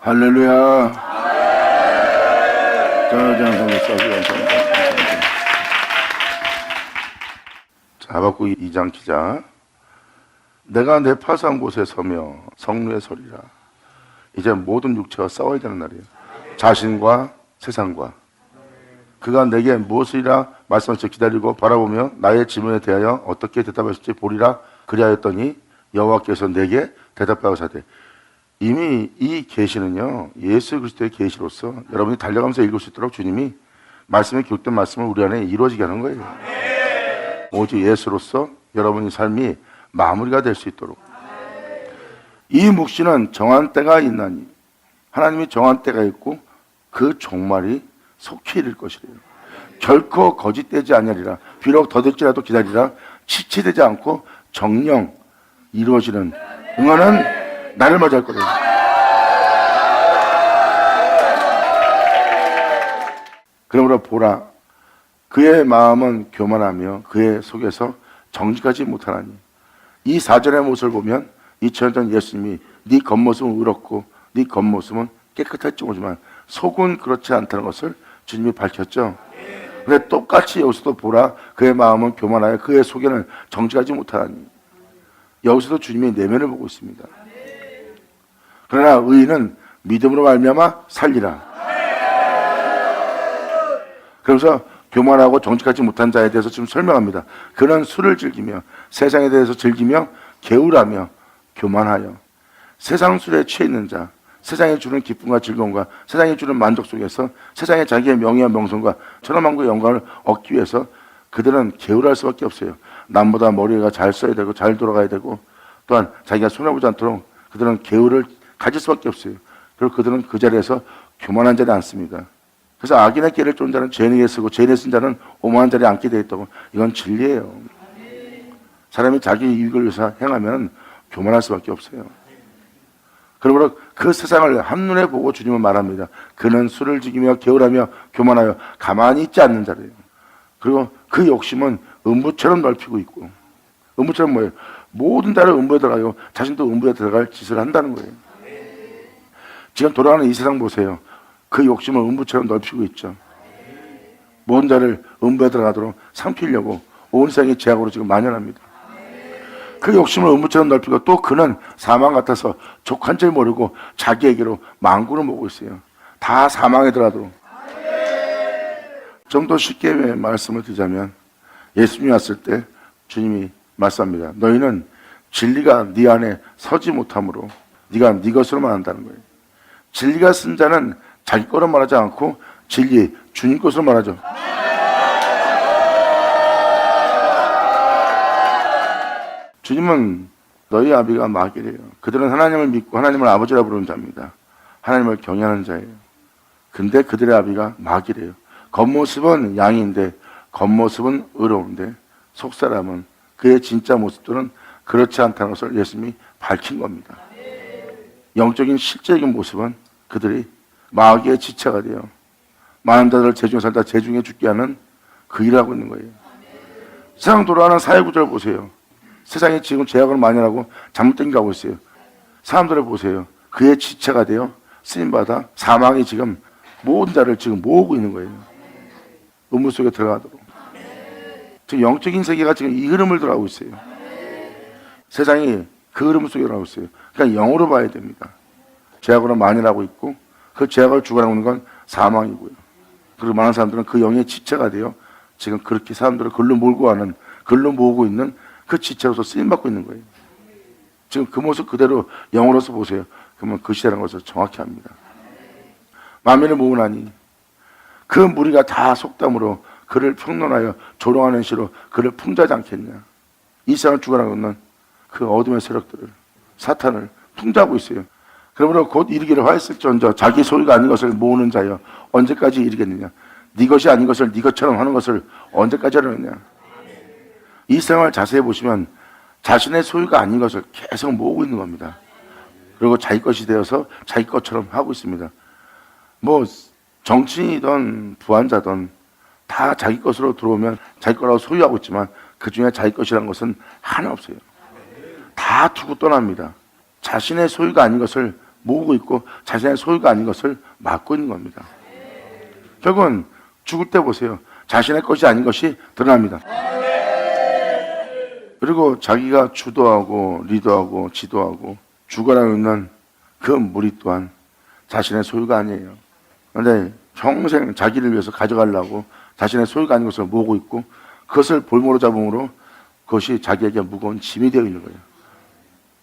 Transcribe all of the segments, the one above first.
할렐루야. 자, 하박국 2장 기자. 내가 내 파수한 곳에 서며 성루에 서리라. 이제 모든 육체와 싸워야 되는 날이에요. 자신과 세상과. 그가 내게 무엇이라 말씀하셔 기다리고 바라보며 나의 질문에 대하여 어떻게 대답하실지 보리라 그리하였더니 여호와께서 내게 대답하시되. 이미 이 계시는요, 예수 그리스도의 계시로서 여러분이 달려가면서 읽을 수 있도록 주님이 말씀에 기록된 말씀을 우리 안에 이루어지게 하는 거예요. 오직 예수로서 여러분의 삶이 마무리가 될 수 있도록. 이 묵시는 정한 때가 있나니, 하나님이 정한 때가 있고 그 종말이 속히 이를 것이래요. 결코 거짓되지 아니하리라. 비록 더딜지라도 기다리라. 지체되지 않고 정령 이루어지는 응하는 나를 맞이할 거래요. 그러므로 보라, 그의 마음은 교만하며 그의 속에서 정직하지 못하나니. 이 사전의 모습을 보면 2000년 전 예수님이 네 겉모습은 의롭고 네 겉모습은 깨끗할지 모르지만 속은 그렇지 않다는 것을 주님이 밝혔죠. 근데 똑같이 여기서도 보라, 그의 마음은 교만하여 그의 속에는 정직하지 못하나니. 여기서도 주님이 내면을 보고 있습니다. 그러나 의인은 믿음으로 말미암아 살리라. 그래서 교만하고 정직하지 못한 자에 대해서 지금 설명합니다. 그는 술을 즐기며 세상에 대해서 즐기며 게으르하며 교만하여 세상 술에 취해 있는 자, 세상이 주는 기쁨과 즐거움과 세상이 주는 만족 속에서 세상의 자기의 명예와 명성과 천하만국의 영광을 얻기 위해서 그들은 게으르할 수밖에 없어요. 남보다 머리가 잘 써야 되고 잘 돌아가야 되고 또한 자기가 손해보지 않도록 그들은 게으를 가질 수밖에 없어요. 그리고 그들은 그 자리에서 교만한 자리에 앉습니다. 그래서 악인의 길을 쫓는 자는 죄인에게 쓰고 죄인의 쓴 자는 오만한 자리에 앉게 되어 있다고. 이건 진리예요. 사람이 자기 이익을 위해서 행하면 교만할 수밖에 없어요. 그러므로 그 세상을 한눈에 보고 주님은 말합니다. 그는 술을 즐기며 게으르하며 교만하여 가만히 있지 않는 자래요. 그리고 그 욕심은 음부처럼 넓히고 있고, 음부처럼 뭐예요? 모든 자를 음부에 들어가요. 자신도 음부에 들어갈 짓을 한다는 거예요. 지금 돌아가는 이 세상 보세요. 그 욕심을 음부처럼 넓히고 있죠. 모든 자를 음부에 들어가도록 삼키려고 온 세상이 죄악으로 지금 만연합니다. 그 욕심을 음부처럼 넓히고 또 그는 사망 같아서 족한 줄 모르고 자기에게로 망구를 모으고 있어요. 다 사망에 들어가도록. 좀 더 쉽게 말씀을 드리자면 예수님이 왔을 때 주님이 말씀합니다. 너희는 진리가 네 안에 서지 못하므로 네가 네 것으로만 한다는 거예요. 진리가 쓴 자는 자기 거로 말하지 않고 진리, 주님 것으로 말하죠. 주님은 너희 아비가 마귀래요. 그들은 하나님을 믿고 하나님을 아버지라 부르는 자입니다. 하나님을 경외하는 자예요. 근데 그들의 아비가 마귀래요. 겉모습은 양인데 겉모습은 의로운데 속사람은 그의 진짜 모습들은 그렇지 않다는 것을 예수님이 밝힌 겁니다. 영적인 실제적인 모습은 그들이 마귀의 지체가 돼요. 많은 자들을 재중에 살다 재중에 죽게 하는 그 일을 하고 있는 거예요. 세상 돌아가는 사회구조를 보세요. 세상이 지금 죄악을 만연하고 잘못된 게 하고 있어요. 사람들을 보세요. 그의 지체가 되어 쓰임받아 사망이 지금 모든 자를 지금 모으고 있는 거예요. 음부 속에 들어가도록. 지금 영적인 세계가 지금 이 흐름을 들어가고 있어요. 세상이 그 흐름 속에 들어가고 있어요. 그러니까 영으로 봐야 됩니다. 죄악으로 만연하고 있고 그 죄악을 주관하고 있는 건 사망이고요. 그리고 많은 사람들은 그 영의 지체가 되어 지금 그렇게 사람들을 글로 몰고 가는, 글로 모으고 있는 그 지체로서 쓰임받고 있는 거예요. 지금 그 모습 그대로 영으로서 보세요. 그러면 그 시대라는 것을 정확히 압니다. 만민을 모으나니 그 무리가 다 속담으로 그를 평론하여 조롱하는 시로 그를 풍자하지 않겠냐. 이 세상을 주관하고 있는 그 어둠의 세력들을, 사탄을 풍자하고 있어요. 그러므로 곧 이르기를 하였을지언정 자기 소유가 아닌 것을 모으는 자여 언제까지 이르겠느냐. 네 것이 아닌 것을 네 것처럼 하는 것을 언제까지 하려느냐. 이 세상을 자세히 보시면 자신의 소유가 아닌 것을 계속 모으고 있는 겁니다. 그리고 자기 것이 되어서 자기 것처럼 하고 있습니다. 뭐 정치인이든 부한자든 다 자기 것으로 들어오면 자기 거라고 소유하고 있지만 그 중에 자기 것이라는 것은 하나 없어요. 다 두고 떠납니다. 자신의 소유가 아닌 것을 모으고 있고 자신의 소유가 아닌 것을 막고 있는 겁니다. 결국은 죽을 때 보세요. 자신의 것이 아닌 것이 드러납니다. 그리고 자기가 주도하고 리더하고 지도하고 주관하고 있는 그 무리 또한 자신의 소유가 아니에요. 그런데 평생 자기를 위해서 가져가려고 자신의 소유가 아닌 것을 모으고 있고 그것을 볼모로 잡음으로 그것이 자기에게 무거운 짐이 되어 있는 거예요.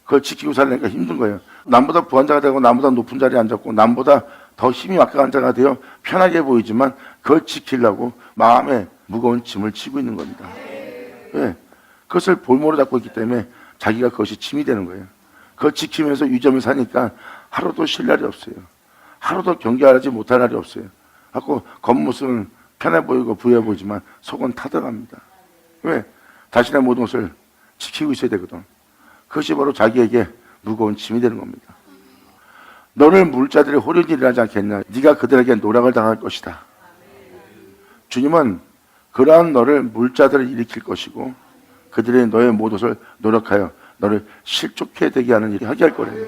그걸 지키고 살려니까 힘든 거예요. 남보다 부한자가 되고 남보다 높은 자리에 앉았고 남보다 더 힘이 막강한 자가 되어 편하게 보이지만 그걸 지키려고 마음에 무거운 짐을 지고 있는 겁니다. 왜? 그것을 볼모로 잡고 있기 때문에 자기가 그것이 짐이 되는 거예요. 그걸 지키면서 유점을 사니까 하루도 쉴 날이 없어요. 하루도 경계하지 못할 날이 없어요. 하고 겉모습은 편해 보이고 부유해 보이지만 속은 타들어갑니다. 왜? 자신의 모든 것을 지키고 있어야 되거든. 그것이 바로 자기에게 무거운 짐이 되는 겁니다. 너를 물자들이 호련히 일하지 않겠냐? 네가 그들에게 노락을 당할 것이다. 주님은 그러한 너를 물자들을 일으킬 것이고 그들이 너의 모든 것을 노력하여 너를 실족해 되게 하는 일을 하게 할 거래요.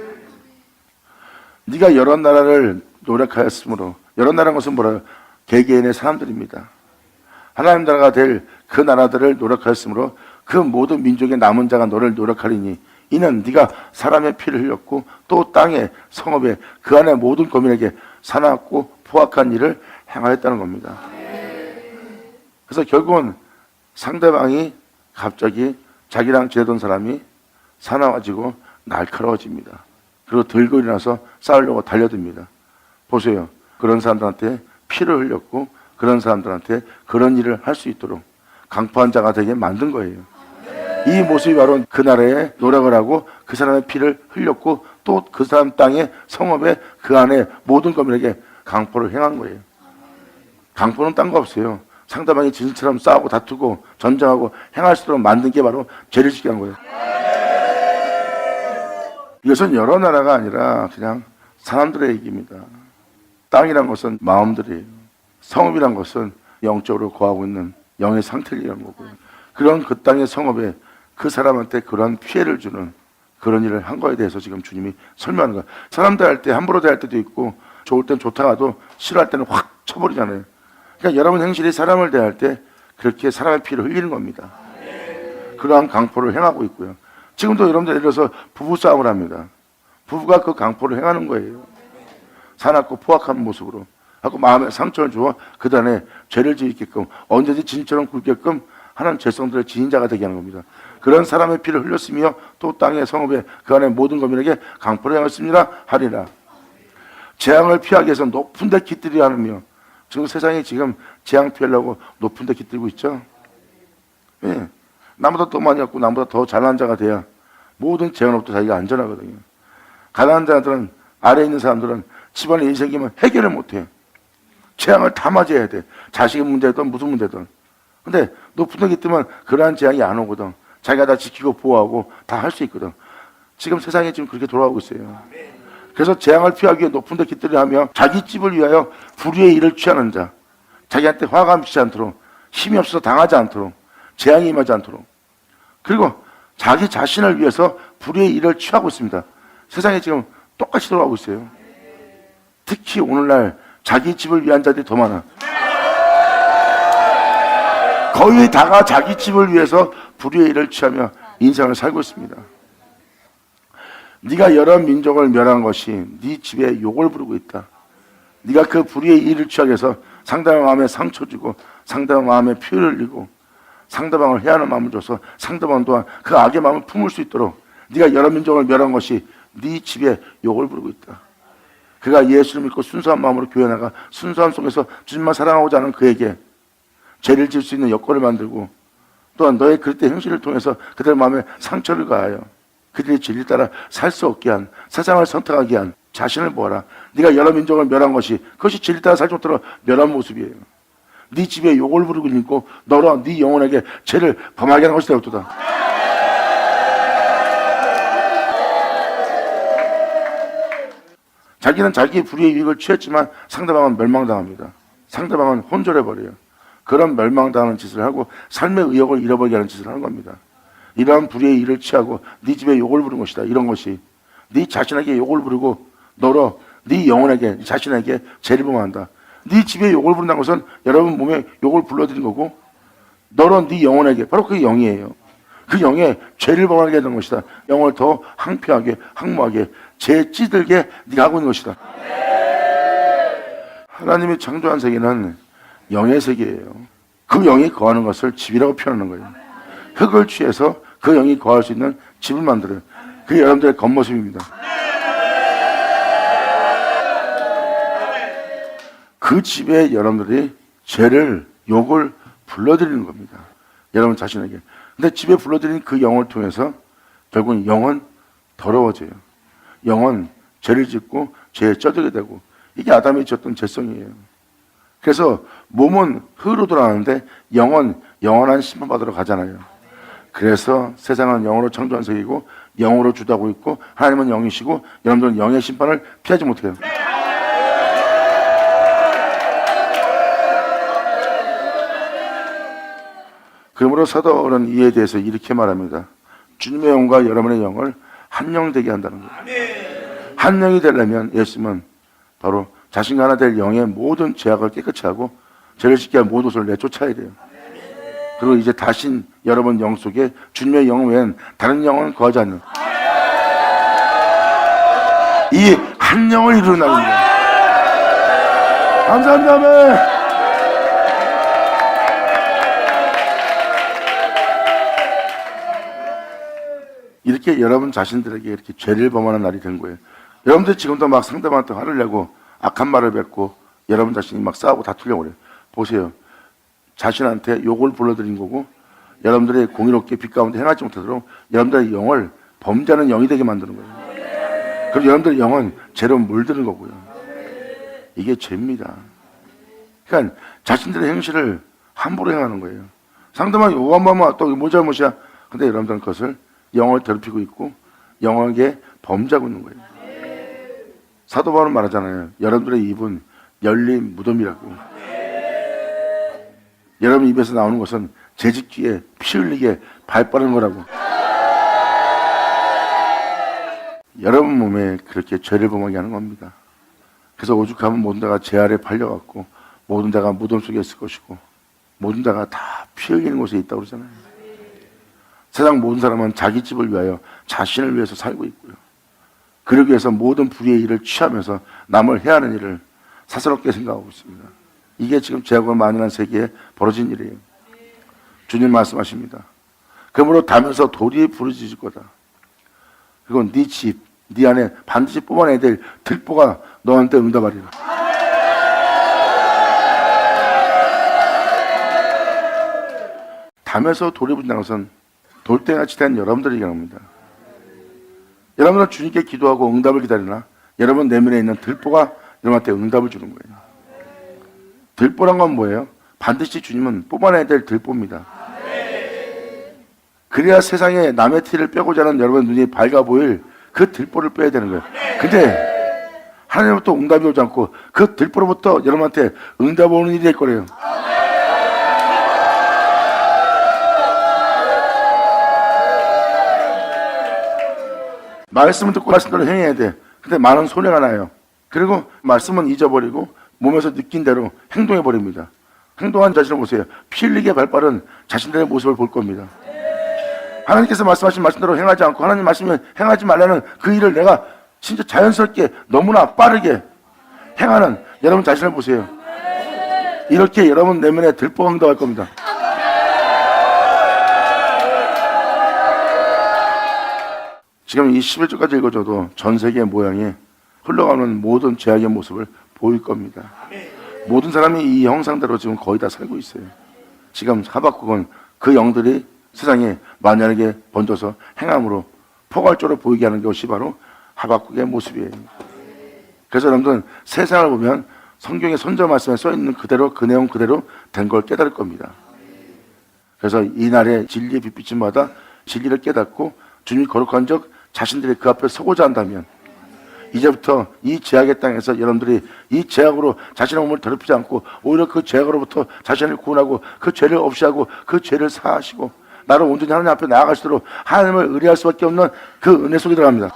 네가 여러 나라를 노력하였으므로, 여러 나라는 것은 뭐라요? 개개인의 사람들입니다. 하나님 나라가 될 그 나라들을 노력하였으므로 그 모든 민족의 남은 자가 너를 노력하리니 이는 네가 사람의 피를 흘렸고 또 땅에 성읍에 그 안에 모든 거민에게 사납고 포악한 일을 행하였다는 겁니다. 그래서 결국은 상대방이 갑자기 자기랑 지내던 사람이 사나워지고 날카로워집니다. 그리고 들고 일어나서 싸우려고 달려듭니다. 보세요. 그런 사람들한테 피를 흘렸고 그런 사람들한테 그런 일을 할 수 있도록 강포한 자가 되게 만든 거예요. 이 모습이 바로 그 나라에 노력을 하고 그 사람의 피를 흘렸고 또 그 사람 땅에 성읍에 그 안에 모든 거민에게 강포를 행한 거예요. 강포는 딴 거 없어요. 상대방이 진실처럼 싸우고 다투고 전쟁하고 행할 수 있도록 만든 게 바로 죄를 짓게 한 거예요. 이것은 여러 나라가 아니라 그냥 사람들의 얘기입니다. 땅이란 것은 마음들이에요. 성읍이란 것은 영적으로 거하고 있는 영의 상태를 얘기하는 거고요. 그런 그 땅의 성읍에 그 사람한테 그런 피해를 주는 그런 일을 한 거에 대해서 지금 주님이 설명하는 거예요. 사람 대할 때 함부로 대할 때도 있고 좋을 땐 좋다가도 싫어할 때는 확 쳐버리잖아요. 그러니까 여러분 행실이 사람을 대할 때 그렇게 사람의 피를 흘리는 겁니다. 그러한 강포를 행하고 있고요. 지금도 여러분들 예를 들어서 부부싸움을 합니다. 부부가 그 강포를 행하는 거예요. 사납고 포악한 모습으로 하고 마음에 상처를 주어 그 다음에 죄를 지게끔 언제든지 진처럼 굴게끔 하는 죄성들의 지인자가 되게 하는 겁니다. 그런 사람의 피를 흘렸으며 또 땅의 성읍에 그 안에 모든 거민에게 강포를 행했습니다 하리라. 재앙을 피하기 위해서 높은 데 깃들이려 하며 지금 세상이 지금 재앙 피하려고 높은 데 깃들고 있죠. 예. 나보다 더 많이 갖고 나보다 더 잘난 자가 돼야 모든 재앙으로부터 자기가 안전하거든요. 가난한 자들은 아래에 있는 사람들은 집안에 일 생기면 해결을 못해. 재앙을 다 맞이해야 돼. 자식의 문제든 무슨 문제든. 근데 높은 데 깃들면 그러한 재앙이 안 오거든. 자기가 다 지키고 보호하고 다 할 수 있거든. 지금 세상이 지금 그렇게 돌아가고 있어요. 그래서 재앙을 피하기 위해 높은 데 깃들여 하며 자기 집을 위하여 불의의 일을 취하는 자, 자기한테 화가 미치지 않도록 힘이 없어서 당하지 않도록 재앙이 임하지 않도록 그리고 자기 자신을 위해서 불의의 일을 취하고 있습니다. 세상이 지금 똑같이 돌아가고 있어요. 특히 오늘날 자기 집을 위한 자들이 더 많아. 거의 다가 자기 집을 위해서 불의의 일을 취하며 인생을 살고 있습니다. 네가 여러 민족을 멸한 것이 네 집에 욕을 부르고 있다. 네가 그 불의의 일을 취하게 해서 상대방 마음에 상처 주고 상대방 마음에 피를 흘리고 상대방을 해하는 마음을 줘서 상대방 또한 그 악의 마음을 품을 수 있도록 네가 여러 민족을 멸한 것이 네 집에 욕을 부르고 있다. 그가 예수를 믿고 순수한 마음으로 교회 나가 순수함 속에서 주님만 사랑하고자 하는 그에게 죄를 지을 수 있는 여건을 만들고 또한 너의 그릇된 행실을 통해서 그들 마음에 상처를 가하여 그들의 진리 따라 살 수 없게 한 세상을 선택하게 한 자신을 보아라. 네가 여러 민족을 멸한 것이 그것이 진리 따라 살지 못하도록 멸한 모습이에요. 네 집에 욕을 부르고 있고 너로 네 영혼에게 죄를 범하게 하는 것이 되었도다. 자기는 자기의 불의의 유익을 취했지만 상대방은 멸망당합니다. 상대방은 혼절해버려요. 그런 멸망당하는 짓을 하고 삶의 의욕을 잃어버리게 하는 짓을 하는 겁니다. 이러한 불의의 일을 취하고 네 집에 욕을 부른 것이다. 이런 것이 네 자신에게 욕을 부르고 너로 네 영혼에게, 자신에게 죄를 범한다. 네 집에 욕을 부른다는 것은 여러분 몸에 욕을 불러들인 거고, 너로 네 영혼에게, 바로 그 영이에요. 그 영에 죄를 범하게 되는 것이다. 영을 더 항폐하게, 항모하게, 죄 찌들게 네가 하고 있는 것이다. 하나님이 창조한 세계는 영의 세계예요. 그 영이 거하는 것을 집이라고 표현하는 거예요. 흙을 취해서 그 영이 거할 수 있는 집을 만들어요. 그게 여러분들의 겉모습입니다. 그 집에 여러분들이 죄를, 욕을 불러들이는 겁니다. 여러분 자신에게. 근데 집에 불러들인 그 영을 통해서 결국은 영은 더러워져요. 영은 죄를 짓고 죄에 쪄들게 되고, 이게 아담이 지었던 죄성이에요. 그래서 몸은 흙으로 돌아가는데 영은 영원한 심판받으러 가잖아요. 그래서 세상은 영으로 창조한 세계이고 영으로 주도하고 있고 하나님은 영이시고 여러분들은 영의 심판을 피하지 못해요. 그러므로 사도 바울은 이에 대해서 이렇게 말합니다. 주님의 영과 여러분의 영을 한 영 되게 한다는 거예요. 한 영이 되려면 예수님은 바로 자신과 하나 될 영의 모든 죄악을 깨끗이 하고 죄를 짓게 할 모든 것을 내쫓아야 돼요. 그리고 이제 다신 여러분 영 속에 주님의 영 외엔 다른 영은 거하지 않는 이 한 영을 이루는 날입니다. 감사합니다. 아멘. 이렇게 여러분 자신들에게 이렇게 죄를 범하는 날이 된 거예요. 여러분들 지금도 막 상대방한테 화를 내고 악한 말을 뱉고 여러분 자신이 막 싸우고 다투려고 그래요. 보세요. 자신한테 욕을 불러들인 거고 여러분들이 공의롭게 빛 가운데 행하지 못하도록 여러분들의 영을 범죄하는 영이 되게 만드는 거예요. 그리고 여러분들의 영은 죄로 물드는 거고요. 이게 죄입니다. 그러니까 자신들의 행실을 함부로 행하는 거예요. 상대방이 오한번만 또 뭐 잘못이야. 근데 여러분들은 그것을 영을 더럽히고 있고 영에게 범죄하고 있는 거예요. 사도 바울은 말하잖아요. 여러분들의 입은 열린 무덤이라고. 여러분 입에서 나오는 것은 재짓기에 피 흘리게 발 빠른 거라고. 여러분 몸에 그렇게 죄를 범하게 하는 겁니다. 그래서 오죽하면 모든 데가 죄 아래 팔려갖고 모든 데가 무덤 속에 있을 것이고 모든 데가 다 피 흘리는 곳에 있다고 그러잖아요. 세상 모든 사람은 자기 집을 위하여 자신을 위해서 살고 있고요. 그러기 위해서 모든 불의의 일을 취하면서 남을 해하는 일을 사사롭게 생각하고 있습니다. 이게 지금 죄악을 만연한 세계에 벌어진 일이에요. 주님 말씀하십니다. 그러므로 다면서 돌이 부르짖을 거다. 그리고 네 집, 네 안에 반드시 뽑아내야 될 들보가 너한테 응답하리라. 담에서 돌이 부른다는 것은 돌덩이같이 된 여러분들을 얘기합니다. 여러분은 주님께 기도하고 응답을 기다리나 여러분 내면에 있는 들보가 여러분한테 응답을 주는 거예요. 들보란 건 뭐예요? 반드시 주님은 뽑아내야 될 들보입니다. 그래야 세상에 남의 티를 빼고자 하는 여러분 눈이 밝아 보일 그 들보를 빼야 되는 거예요. 근데 하나님부터 응답이 오지 않고 그 들보로부터 여러분한테 응답 오는 일이 될 거래요. 말씀을 듣고 말씀대로 행해야 돼. 근데 많은 손해가 나요. 그리고 말씀은 잊어버리고 몸에서 느낀 대로 행동해버립니다. 행동한 자신을 보세요. 피 흘리게 발빠른 자신들의 모습을 볼 겁니다. 하나님께서 말씀하신 말씀대로 행하지 않고 하나님 말씀을 행하지 말라는 그 일을 내가 진짜 자연스럽게 너무나 빠르게 행하는 여러분 자신을 보세요. 이렇게 여러분 내면에 들보가 응답할 겁니다. 지금 이 11절까지 읽어줘도 전 세계의 모양이 흘러가는 모든 죄악의 모습을 보일 겁니다. 모든 사람이 이 형상대로 지금 거의 다 살고 있어요. 지금 하박국은 그 영들이 세상에 만연하게 번져서 행함으로 포괄적으로 보이게 하는 것이 바로 하박국의 모습이에요. 그래서 여러분들은 세상을 보면 성경의 선저 말씀에 써있는 그대로 그 내용 그대로 된 걸 깨달을 겁니다. 그래서 이날의 진리의 빛비침마다 진리를 깨닫고 주님이 거룩한 적 자신들이 그 앞에 서고자 한다면 이제부터 이 죄악의 땅에서 여러분들이 이 죄악으로 자신의 몸을 더럽히지 않고 오히려 그 죄악으로부터 자신을 구원하고 그 죄를 없이 하고 그 죄를 사하시고 나를 온전히 하나님 앞에 나아가시도록 하나님을 의뢰할 수밖에 없는 그 은혜 속에 들어갑니다.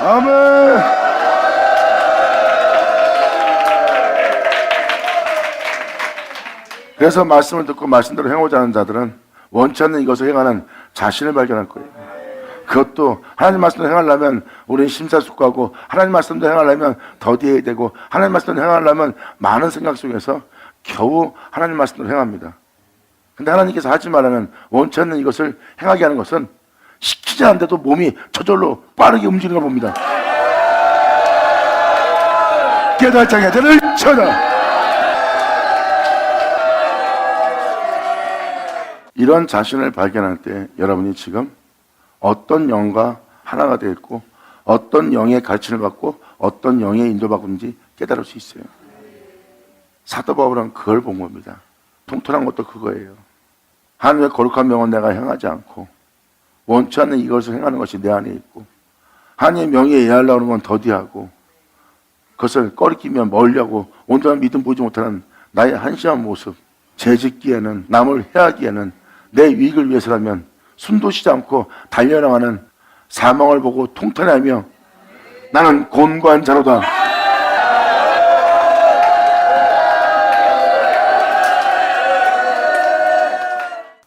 아멘. 그래서 말씀을 듣고 말씀대로 행하고자 하는 자들은 원치 않는 이것을 행하는 자신을 발견할 거예요. 그것도 하나님 말씀대로 행하려면 우리는 심사숙고하고, 하나님 말씀대로 행하려면 더디해야 되고, 하나님 말씀대로 행하려면 많은 생각 속에서 겨우 하나님 말씀대로 행합니다. 근데 하나님께서 하지 말라는 원치 않는 이것을 행하게 하는 것은 시키지 않는데도 몸이 저절로 빠르게 움직이는 걸 봅니다. 깨달장에 들을 쳐라. 이런 자신을 발견할 때 여러분이 지금 어떤 영과 하나가 되어 있고, 어떤 영의 가르침을 받고, 어떤 영의 인도받고 있는지 깨달을 수 있어요. 사도 바울은 그걸 본 겁니다. 통틀한 것도 그거예요. 하나님의 거룩한 명은 내가 행하지 않고 원치 않는 이것을 행하는 것이 내 안에 있고, 하나님의 명예에 예하려고 하는 건 더디하고, 그것을 꺼리끼며 멀려고 온전한 믿음 보지 못하는 나의 한심한 모습, 죄짓기에는, 남을 해하기에는 내 유익을 위해서라면 숨도 쉬지 않고 달려나가는 사망을 보고 통탄하며 나는 곤고한 자로다.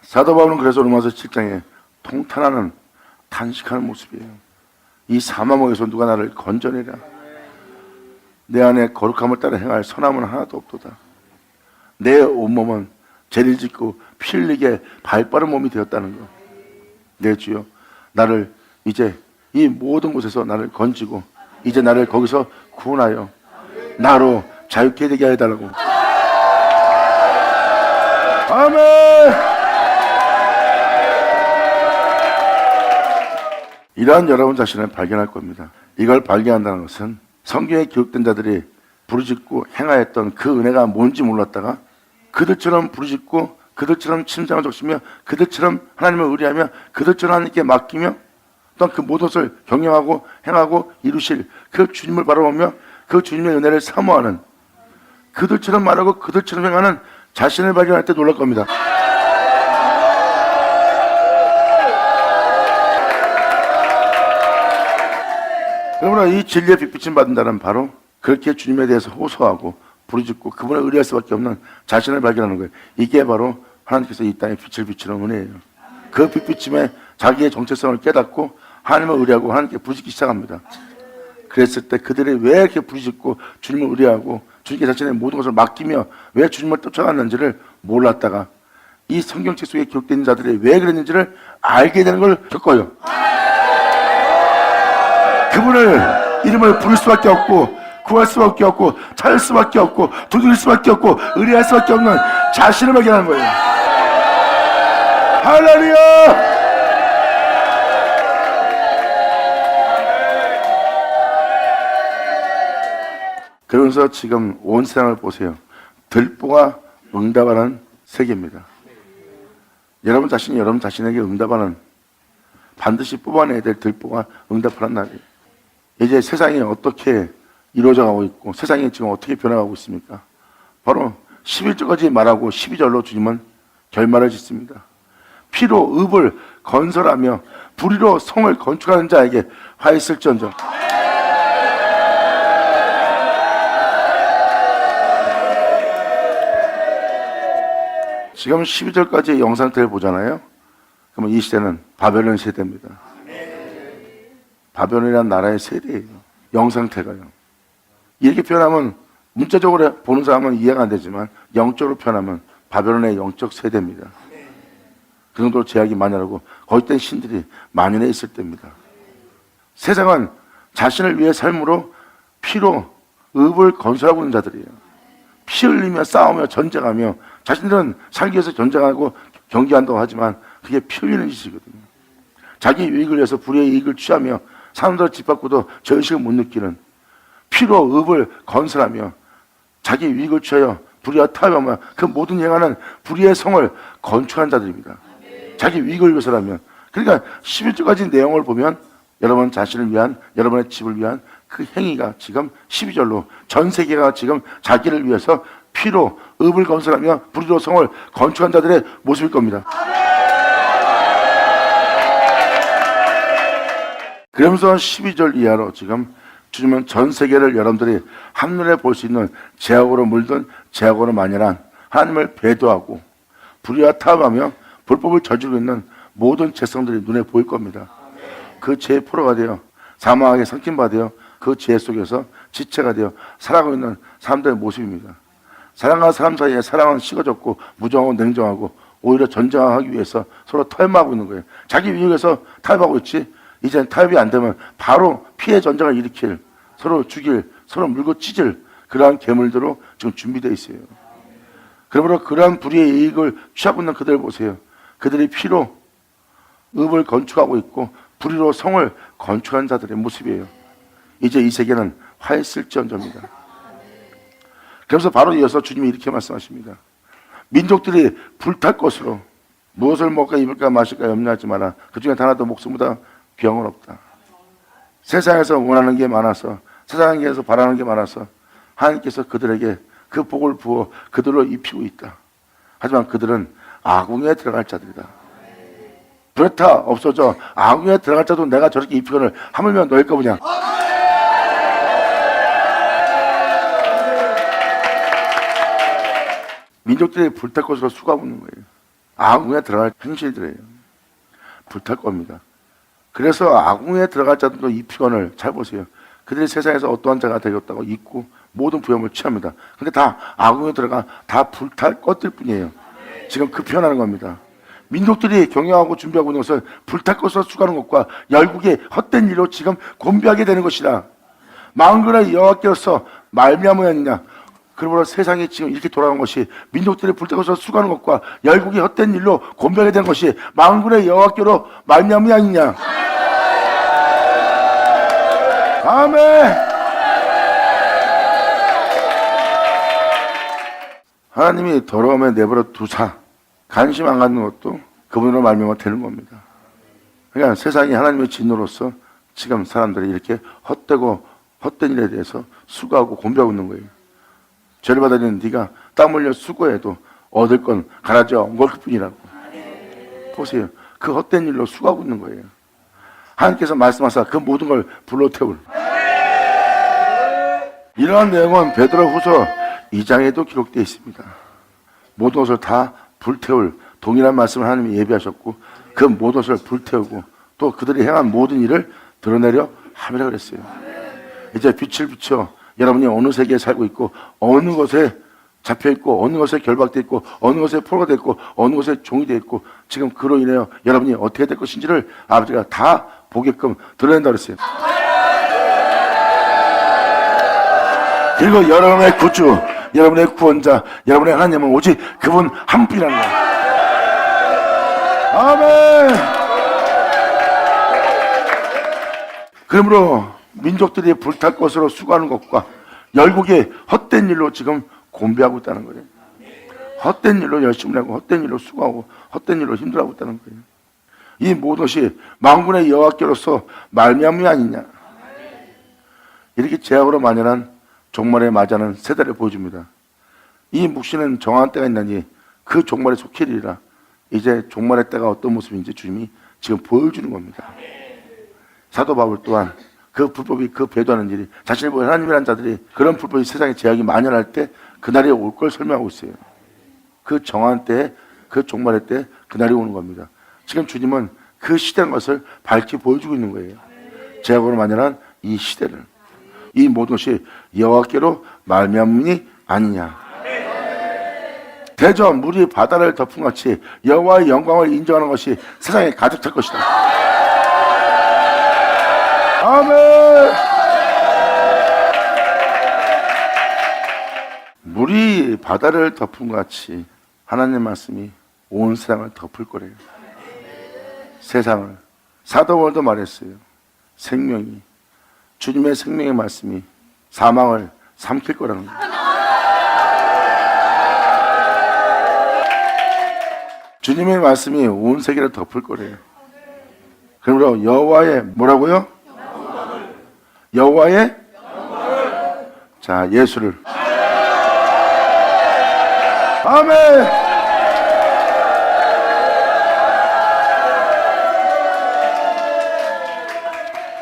사도 바울은 그래서 로마서 7장에 통탄하는 탄식하는 모습이에요. 이 사망에서 누가 나를 건져내랴. 내 안에 거룩함을 따라 행할 선함은 하나도 없도다. 내 온몸은 죄를 짓고 피 흘리게 발빠른 몸이 되었다는 것. 내 주여, 나를 이제 이 모든 곳에서 나를 건지고 이제 나를 거기서 구원하여 나로 자유케 되게 해달라고. 아멘. 이러한 여러분 자신을 발견할 겁니다. 이걸 발견한다는 것은 성경에 기록된 자들이 부르짖고 행하였던 그 은혜가 뭔지 몰랐다가 그들처럼 부르짖고 그들처럼 침상을 적시며 그들처럼 하나님을 의뢰하며 그들처럼 하나님께 맡기며 또한 그 모든 것을 경영하고 행하고 이루실 그 주님을 바라보며 그 주님의 은혜를 사모하는, 그들처럼 말하고 그들처럼 행하는 자신을 발견할 때 놀랄 겁니다. 그러므로 이 진리의 빛비침 받는다는 바로 그렇게 주님에 대해서 호소하고 부르짖고 그분을 의뢰할 수밖에 없는 자신을 발견하는 거예요. 이게 바로 하나님께서 이 땅에 빛을 비추는 은혜예요. 그 빛비침에 자기의 정체성을 깨닫고 하나님을 의뢰하고 하나님께 부르짖기 시작합니다. 그랬을 때 그들이 왜 이렇게 부르짖고 주님을 의뢰하고 주님께 자신의 모든 것을 맡기며 왜 주님을 쫓아갔는지를 몰랐다가 이 성경책 속에 기록된 자들이 왜 그랬는지를 알게 되는 걸 겪어요. 그분을 이름을 부를 수밖에 없고 구할 수밖에 없고 찾을 수밖에 없고 두드릴 수밖에 없고 의뢰할 수밖에 없는 자신을 발견하는 거예요. 할렐루야! 그러면서 지금 온 세상을 보세요. 들보가 응답하는 세계입니다. 여러분 자신이 여러분 자신에게 응답하는, 반드시 뽑아내야 될 들보가 응답하는 날이에요. 이제 세상이 어떻게 이루어져 가고 있고 세상이 지금 어떻게 변화하고 있습니까? 바로 11절까지 말하고 12절로 주님은 결말을 짓습니다. 피로 읍을 건설하며 불의로 성을 건축하는 자에게 화 있을지언정. 지금 12절까지 영상태를 보잖아요. 그러면 이 시대는 바벨론 세대입니다. 바벨론이라는 나라의 세대예요. 영상태가요. 이렇게 표현하면 문자적으로 보는 사람은 이해가 안 되지만 영적으로 표현하면 바벨론의 영적 세대입니다. 그 정도로 제약이 많이 나고 거기 땐 신들이 만연해 있을 때입니다. 세상은 자신을 위해 삶으로 피로 읍을 건설하고 있는 자들이에요. 피 흘리며 싸우며 전쟁하며 자신들은 살기 위해서 전쟁하고 경기한다고 하지만 그게 피 흘리는 짓이거든요. 자기 유익을 위해서 불의의 이익을 취하며 사람들을 짓밟고도 저 의식을 못 느끼는, 피로 읍을 건설하며 자기 유익을 취하여 불의와 타협하며 그 모든 행하는 불의의 성을 건축한 자들입니다. 자기 유익을 위해서라면. 그러니까 11절까지 내용을 보면 여러분 자신을 위한, 여러분의 집을 위한 그 행위가 지금 12절로 전 세계가 지금 자기를 위해서 피로 읍을 건설하며 불의로 성을 건축한 자들의 모습일 겁니다. 그러면서 12절 이하로 지금 주님은 전 세계를 여러분들이 한눈에 볼 수 있는 죄악으로 물든 죄악으로 만연한 하나님을 배도하고 불의와 타협하며 불법을 저지르고 있는 모든 죄성들이 눈에 보일 겁니다. 그 죄의 포로가 되어 사망하게 삼킴받아 그 죄 속에서 지체가 되어 살아가고 있는 사람들의 모습입니다. 사랑과 사람 사이에 사랑은 식어졌고 무정하고 냉정하고 오히려 전쟁하기 위해서 서로 타협하고 있는 거예요. 자기 위력에서 타협하고 있지, 이제 타협이 안 되면 바로 피해 전쟁을 일으킬, 서로 죽일, 서로 물고 찢을 그러한 괴물들로 지금 준비되어 있어요. 그러므로 그러한 불의의 이익을 취하고 있는 그들을 보세요. 그들이 피로 읍을 건축하고 있고 불의로 성을 건축한 자들의 모습이에요. 이제 이 세계는 화했을지언정입니다. 그래서 바로 이어서 주님이 이렇게 말씀하십니다. 민족들이 불탈 것으로 무엇을 먹을까 입을까 마실까 염려하지 마라. 그 중에 하나도 목숨보다 귀한 건 없다. 세상에서 원하는 게 많아서, 세상에서 바라는 게 많아서 하나님께서 그들에게 그 복을 부어 그들로 입히고 있다. 하지만 그들은 아궁이에 들어갈 자들이다. 그렇다 없어져. 아궁이에 들어갈 자도 내가 저렇게 입히거늘 하물며 너일까 보냐. 민족들이 불탈 것으로 수고하고 있는 거예요. 아궁이에 들어갈 현실들이에요. 불탈 겁니다. 그래서 아궁이에 들어갈 자들도 입히거늘 잘 보세요. 그들이 세상에서 어떠한 자가 되겠다고 입고 모든 부여을 취합니다. 근데 다 아궁이에 들어가 다 불탈 것들 뿐이에요. 지금 그 표현하는 겁니다. 민족들이 경영하고 준비하고 있는 것은 불탈 것으로 수고하는 것과 열국의 헛된 일로 지금 곤비하게 되는 것이다. 만군의 여호와께로서 말미암으였느냐. 그러므로 세상이 지금 이렇게 돌아가는 것이 민족들이 불탈 것으로 수고하는 것과 열국의 헛된 일로 곤비하게 되는 것이 만군의 여호와께로 말미암이 아니냐. 아멘. 하나님이 더러움에 내버려 두사 관심 안 갖는 것도 그분으로 말미암아 되는 겁니다. 그러니까 세상이 하나님의 진노로서 지금 사람들이 이렇게 헛되고 헛된 일에 대해서 수고하고 곤비하고 있는 거예요. 죄를 받아들이는 네가 땀 흘려 수고해도 얻을 건 가라져 엉거릴 뿐이라고. 보세요. 그 헛된 일로 수고하고 있는 거예요. 하나님께서 말씀하사 그 모든 걸 불로 태울. 이러한 내용은 베드로후서 2장에도 기록되어 있습니다. 모든 것을 다 불태울 동일한 말씀을 하나님이 예비하셨고 그 모든 것을 불태우고 또 그들이 행한 모든 일을 드러내려 함이라 그랬어요. 이제 빛을 비춰 여러분이 어느 세계에 살고 있고 어느 것에 잡혀있고 어느 것에 결박되어 있고 어느 것에 포로가 되어 있고 어느 것에 종이 되어 있고 지금 그로 인하여 여러분이 어떻게 될 것인지를 아버지가 다 보게끔 드러낸다 그랬어요. 그리고 여러분의 구주, 여러분의 구원자, 여러분의 하나님은 오직 그분 한 분이라는 거예요. 아멘. 그러므로 민족들이 불탈 것으로 수고하는 것과 열국의 헛된 일로 지금 곤비하고 있다는 거예요. 헛된 일로 열심히 하고 헛된 일로 수고하고 헛된 일로 힘들어하고 있다는 거예요. 이 모든 것이 만군의 여호와께로서 말미암이 아니냐. 이렇게 죄악으로 만연한 종말에 맞이하는 세대를 보여줍니다. 이 묵시는 정한 때가 있나니 그 종말에 속히리라. 이제 종말의 때가 어떤 모습인지 주님이 지금 보여주는 겁니다. 사도 바울 또한 그 불법이 그 배도하는 일이 자신을 보여 하나님이라는 자들이 그런 불법이 세상에 제약이 만연할 때 그날이 올 걸 설명하고 있어요. 그 정한 때에 그 종말의 때 그날이 오는 겁니다. 지금 주님은 그 시대라는 것을 밝히 보여주고 있는 거예요. 제약으로 만연한 이 시대를. 이 모든 것이 여호와께로 말미암음이 아니냐. 대저 물이 바다를 덮은 같이 여호와의 영광을 인정하는 것이 세상에 가득 찰 것이다. 아멘. 물이 바다를 덮은 같이 하나님의 말씀이 온 세상을 덮을 거래요. 세상을. 사도 바울도 말했어요. 생명이, 주님의 생명의 말씀이 사망을 삼킬 거라는 거예요. 주님의 말씀이 온 세계를 덮을 거래요. 그러므로 여호와의 뭐라고요? 여호와의 자, 예수를. 아멘.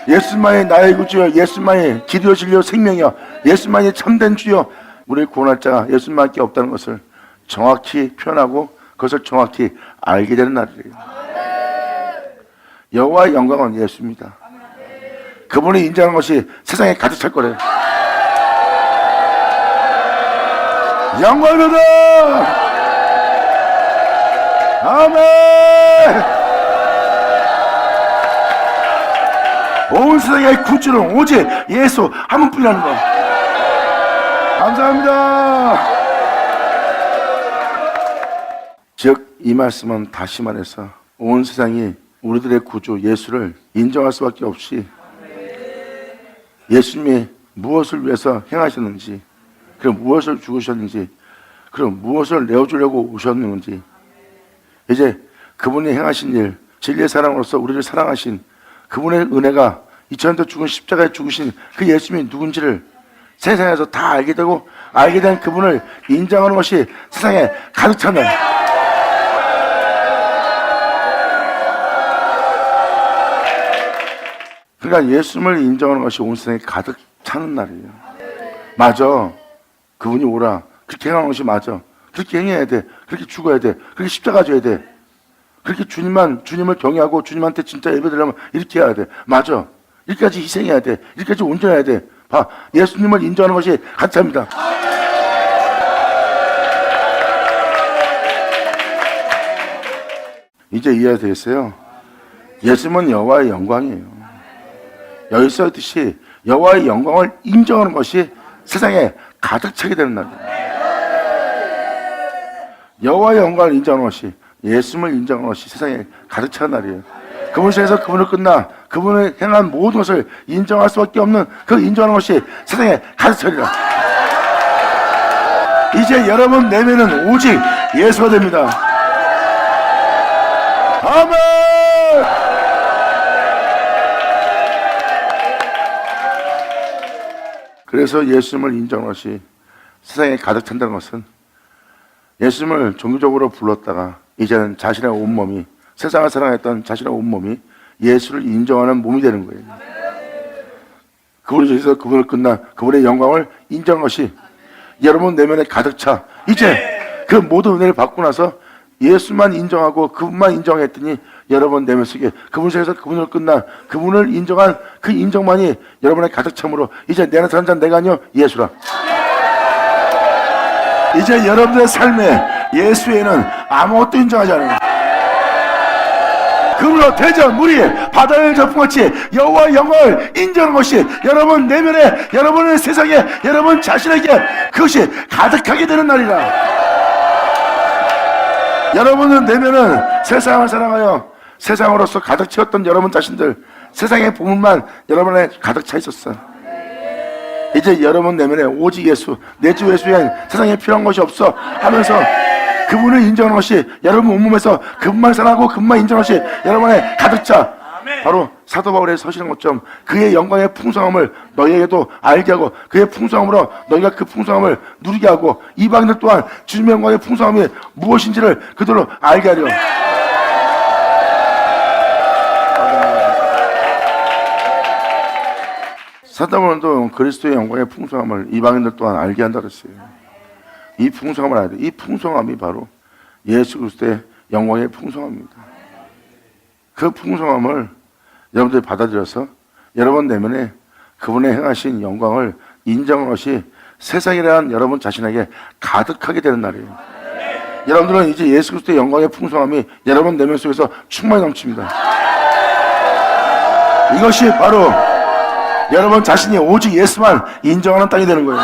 예수만이 나의 구주여, 예수만이 길이요 진리요 생명이여, 예수만이 참된 주여, 우리의 구원할 자가 예수만밖에 없다는 것을 정확히 표현하고 그것을 정확히 알게 되는 날이에요. 여호와의 영광은 예수입니다. 그분이 인정하는 것이 세상에 가득 찰 거래요. 영광이다. 아멘. 온 세상의 구주는 오직 예수 한 분뿐이라는 거. 감사합니다. 즉 이 말씀은 다시 말해서 온 세상이 우리들의 구주 예수를 인정할 수밖에 없이 예수님이 무엇을 위해서 행하셨는지, 그럼 무엇을 죽으셨는지, 그럼 무엇을 내어주려고 오셨는지, 이제 그분이 행하신 일, 진리의 사랑으로서 우리를 사랑하신 그분의 은혜가 2000년 죽은 십자가에 죽으신 그 예수님이 누군지를 세상에서 다 알게 되고, 알게 된 그분을 인정하는 것이 세상에 가득 차는, 그러니까 예수님을 인정하는 것이 온 세상에 가득 차는 날이에요. 맞아, 그분이 오라, 그렇게 행하는 것이 맞아, 그렇게 행해야 돼, 그렇게 죽어야 돼, 그렇게 십자가 져야 돼, 그렇게 주님을 경외하고 주님한테 진짜 예배드리려면 이렇게 해야 돼. 맞아, 이렇게까지 희생해야 돼, 이렇게까지 온전해야 돼. 봐, 예수님을 인정하는 것이 가득 찹니다. 이제 이해되겠어요? 예수님은 여호와의 영광이에요. 여기서 했듯이 여호와의 영광을 인정하는 것이 세상에 가득 차게 되는 날이에요. 여호와의 영광을 인정하는 것이, 예수님을 인정하는 것이 세상에 가득 차는 날이에요. 그분을 통해서 그분을 끝나 그분을 행한 모든 것을 인정할 수밖에 없는 그 인정하는 것이 세상에 가득 차리라. 이제 여러분 내면은 오직 예수가 됩니다. 아멘. 그래서 예수님을 인정하는 것이 세상에 가득 찬다는 것은, 예수님을 종교적으로 불렀다가 이제는 자신의 온몸이, 세상을 사랑했던 자신의 온몸이 예수를 인정하는 몸이 되는 거예요. 그분을 통해서 그분을 끝나 그분의 영광을 인정하는 것이 여러분 내면에 가득 차. 이제 그 모든 은혜를 받고 나서 예수만 인정하고 그분만 인정했더니 여러분 내면 속에 그분을 통해서 그분을 끝나 그분을 인정한 그 인정만이 여러분의 가득 참으로 이제 내는 사는 자는 내가 아니요 예수라. 이제 여러분의 삶에 예수에는 아무것도 인정하지 않아요. 그물로 대전 물이 바다의 저풍같이 여호와의 영광을 인정하는 것이 여러분 내면에, 여러분의 세상에, 여러분 자신에게 그것이 가득하게 되는 날이라. 여러분은 내면은 세상을 사랑하여 세상으로서 가득 채웠던 여러분 자신들, 세상의 보물만 여러분에 가득 차 있었어. 이제 여러분 내면에 오직 예수, 내 주 예수엔 세상에 필요한 것이 없어 하면서 그분을 인정하는 것이 여러분 온몸에서 그분만 사랑하고 그분만 인정하는 것이 여러분의 가득 차. 바로 사도 바울의 서시는 것처럼 그의 영광의 풍성함을 너희에게도 알게 하고 그의 풍성함으로 너희가 그 풍성함을 누리게 하고 이방인들 또한 주님의 영광의 풍성함이 무엇인지를 그대로 알게 하려. 사도 바울도 그리스도의 영광의 풍성함을 이방인들 또한 알게 한다 그랬어요. 이 풍성함을 알아야 돼. 이 풍성함이 바로 예수 그리스도의 영광의 풍성함입니다. 그 풍성함을 여러분들이 받아들여서 여러분 내면에 그분의 행하신 영광을 인정하는 것이 세상에 대한 여러분 자신에게 가득하게 되는 날이에요. 여러분들은 이제 예수 그리스도의 영광의 풍성함이 여러분 내면 속에서 충만히 넘칩니다. 이것이 바로 여러분 자신이 오직 예수만 인정하는 땅이 되는 거예요.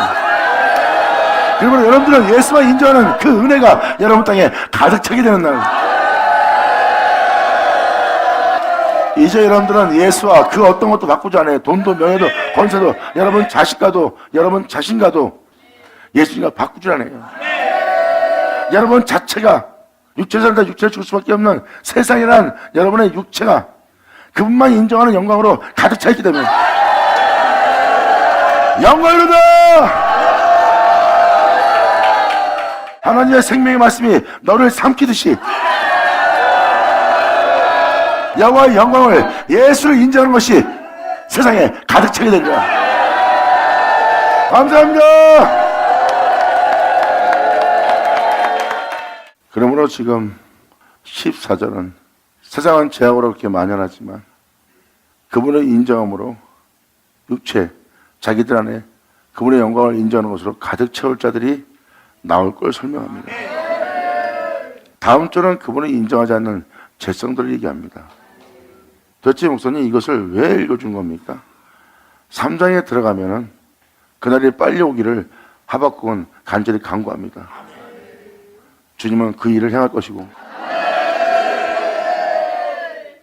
그리고 여러분들은 예수만 인정하는 그 은혜가 여러분 땅에 가득 차게 되는 날. 이제 여러분들은 예수와 그 어떤 것도 바꾸지 않아요. 돈도 명예도 권세도 여러분 자식과도 여러분 자신과도 예수님과 바꾸지 않아요. 여러분 자체가 육체를 살다 육체를 죽을 수밖에 없는 세상이란 여러분의 육체가 그분만 인정하는 영광으로 가득 차 있기 때문에 영광이로다. 하나님의 생명의 말씀이 너를 삼키듯이 여호와의 영광을 예수를 인정하는 것이 세상에 가득 차게 된 거야. 감사합니다. 그러므로 지금 14절은 세상은 죄악으로 그렇게 만연하지만 그분의 인정함으로 육체, 자기들 안에 그분의 영광을 인정하는 것으로 가득 채울 자들이 나올 걸 설명합니다. 다음 주는 그분을 인정하지 않는 죄성들을 얘기합니다. 도대체 목사님 이것을 왜 읽어준 겁니까? 3장에 들어가면은 그날이 빨리 오기를 하박국은 간절히 간구합니다. 주님은 그 일을 행할 것이고,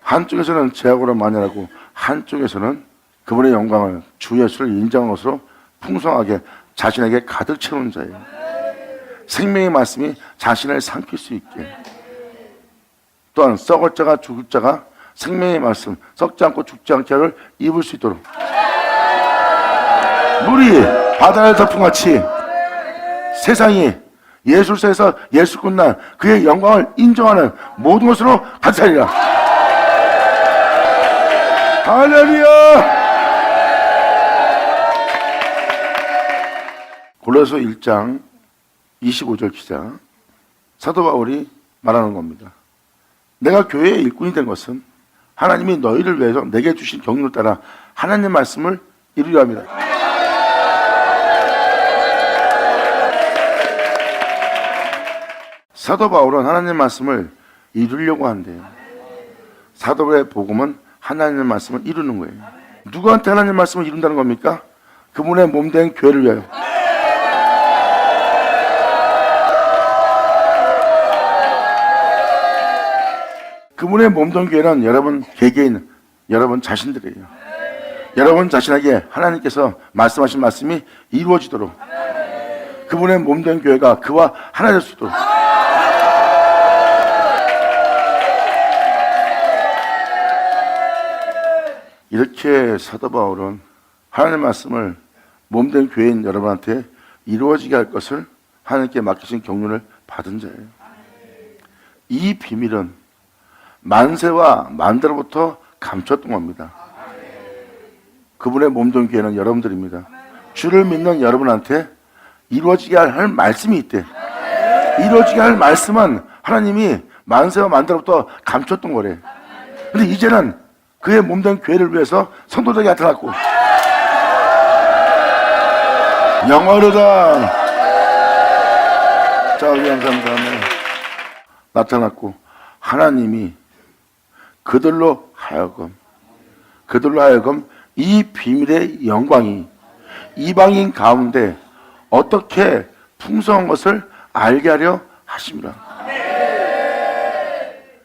한쪽에서는 죄악으로 만연하고 한쪽에서는 그분의 영광을, 주 예수를 인정한 것으로 풍성하게 자신에게 가득 채우는 자예요. 생명의 말씀이 자신을 삼킬 수 있게, 또한 썩을 자가 죽을 자가 생명의 말씀, 썩지 않고 죽지 않게 하를 입을 수 있도록, 물이 바다를 덮음같이 세상이 예술사에서 예수 끝난 그의 영광을 인정하는 모든 것으로 가득 차리라. 할렐루야. 골로새 1장 25절 기자, 사도 바울이 말하는 겁니다. 내가 교회의 일꾼이 된 것은 하나님이 너희를 위해서 내게 주신 경륜을 따라 하나님의 말씀을 이루려 합니다. 사도 바울은 하나님의 말씀을 이루려고 한대요. 사도의 복음은 하나님의 말씀을 이루는 거예요. 누구한테 하나님의 말씀을 이룬다는 겁니까? 그분의 몸된 교회를 위하여. 그분의 몸된 교회는 여러분 개개인, 여러분 자신들이에요. 여러분 자신에게 하나님께서 말씀하신 말씀이 이루어지도록, 그분의 몸된 교회가 그와 하나 될 수 있도록, 이렇게 사도 바울은 하나님의 말씀을 몸된 교회인 여러분한테 이루어지게 할 것을 하나님께 맡기신 경륜을 받은 자예요. 이 비밀은 만세와 만대로부터 감췄던 겁니다. 그분의 몸된 교회는 여러분들입니다. 주를 믿는 여러분한테 이루어지게 할 말씀이 있대. 이루어지게 할 말씀은 하나님이 만세와 만대로부터 감췄던 거래. 근데 이제는 그의 몸된 교회를 위해서 성도들에게 나타났고, 영원하다. 자, 우리 감사합니다. 나타났고, 하나님이 그들로 하여금 이 비밀의 영광이 이방인 가운데 어떻게 풍성한 것을 알게 하려 하십니다.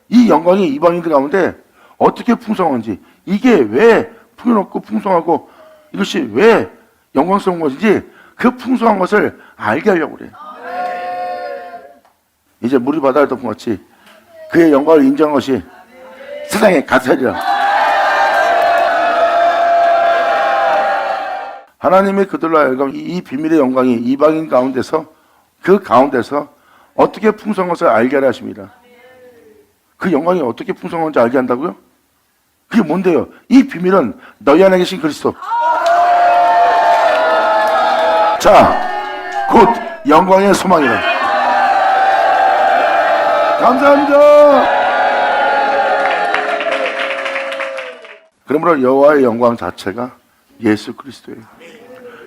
이 영광이 이방인들 가운데 어떻게 풍성한지, 이게 왜 풍요롭고 풍성하고 이것이 왜 영광스러운 것인지 그 풍성한 것을 알게 하려고 그래요. 이제 물이 바다를 덮음같이 그의 영광을 인정한 것이 세상에 가득하리라. 하나님이 그들로 하여금 이 비밀의 영광이 이방인 가운데서, 그 가운데서 어떻게 풍성한 것을 알게 하려 하십니다. 그 영광이 어떻게 풍성한지 알게 한다고요? 그게 뭔데요? 이 비밀은 너희 안에 계신 그리스도. 자, 곧 영광의 소망이라. 감사합니다. 그러므로 여호와의 영광 자체가 예수 그리스도예요.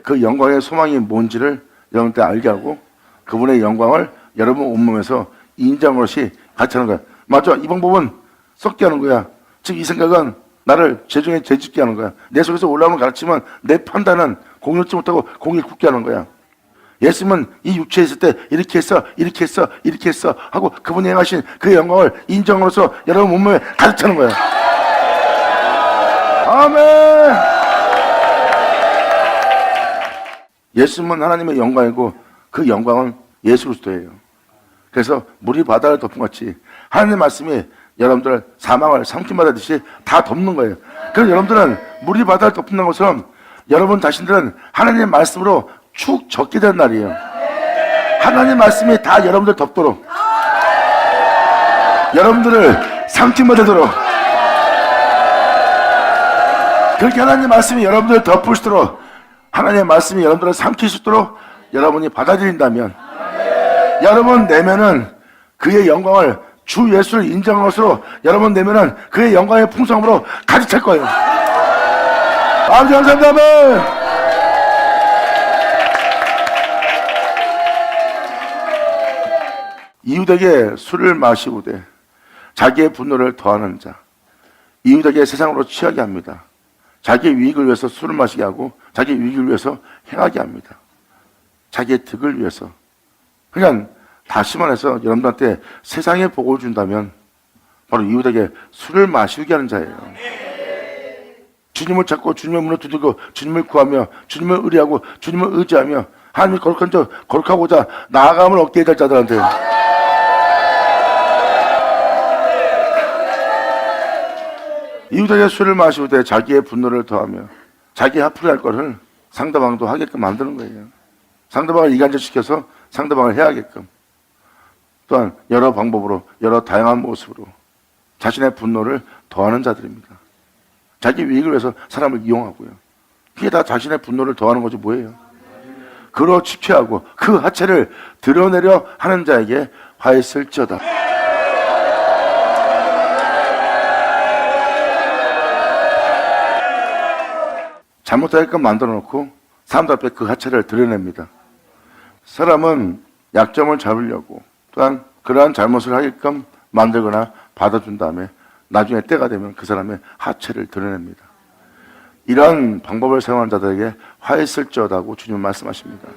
그 영광의 소망이 뭔지를 여러분한테 알게 하고 그분의 영광을 여러분 온몸에서 인정하는 것이 같이 하는 거야. 맞죠? 이 방법은 썩게 하는 거야. 즉 이 생각은 나를 죄중에 죄짓게 하는 거야. 내 속에서 올라오는 가르침은 내 판단은 공유치 못하고 공이 굳게 하는 거야. 예수님은 이 육체에 있을 때 이렇게 했어, 이렇게 했어, 이렇게 했어 하고 그분이 행하신 그 영광을 인정으로써 여러분 몸에 가득 차는 거야. 아멘. 예수님은 하나님의 영광이고 그 영광은 예수 그리스도예요. 그래서 물이 바다를 덮음같이 하나님의 말씀이 여러분들 사망을 삼킴받았듯이 다 덮는 거예요. 그래서 여러분들은 물이 바다를 덮는 것처럼 여러분 자신들은 하나님의 말씀으로 축 젖게 된 날이에요. 하나님의 말씀이 다 여러분들 덮도록, 여러분들을 삼킴받도록. 그렇게 하나님의 말씀이 여러분들을 덮으시도록, 하나님의 말씀이 여러분들을 삼키시도록 여러분이 받아들인다면, 여러분 내면은 그의 영광을, 주 예수를 인정한 것으로 여러분 내면은 그의 영광의 풍성함으로 가득 찰 거예요. 아버지 감사합니다. 아멘. 이웃에게 술을 마시우되 자기의 분노를 더하는 자, 이웃에게 세상으로 취하게 합니다. 자기의 유익을 위해서 술을 마시게 하고 자기의 유익을 위해서 행하게 합니다. 자기의 득을 위해서. 그러니까 다시 말해서 여러분들한테 세상의 복을 준다면 바로 이웃에게 술을 마시게 하는 자예요. 주님을 찾고 주님의 문을 두들고 주님을 구하며 주님을 의뢰하고 주님을 의지하며 하나님이 거룩하고자 나아감을 얻게 될 자들한테, 이웃에게 술을 마시우되 자기의 분노를 더하며 자기 화풀이 할 것을 상대방도 하게끔 만드는 거예요. 상대방을 이간질시켜서 상대방을 해야게끔. 또한 여러 방법으로, 여러 다양한 모습으로 자신의 분노를 더하는 자들입니다. 자기 유익을 위해서 사람을 이용하고요. 그게 다 자신의 분노를 더하는 거지 뭐예요. 그로 취취하고 그 하체를 드러내려 하는 자에게 화했을지어다. 잘못하게끔 만들어 놓고 사람들 앞에 그 하체를 드러냅니다. 사람은 약점을 잡으려고 또한 그러한 잘못을 하게끔 만들거나 받아준 다음에 나중에 때가 되면 그 사람의 하체를 드러냅니다. 이러한 방법을 사용하는 자들에게 화했을지어다고 주님은 말씀하십니다.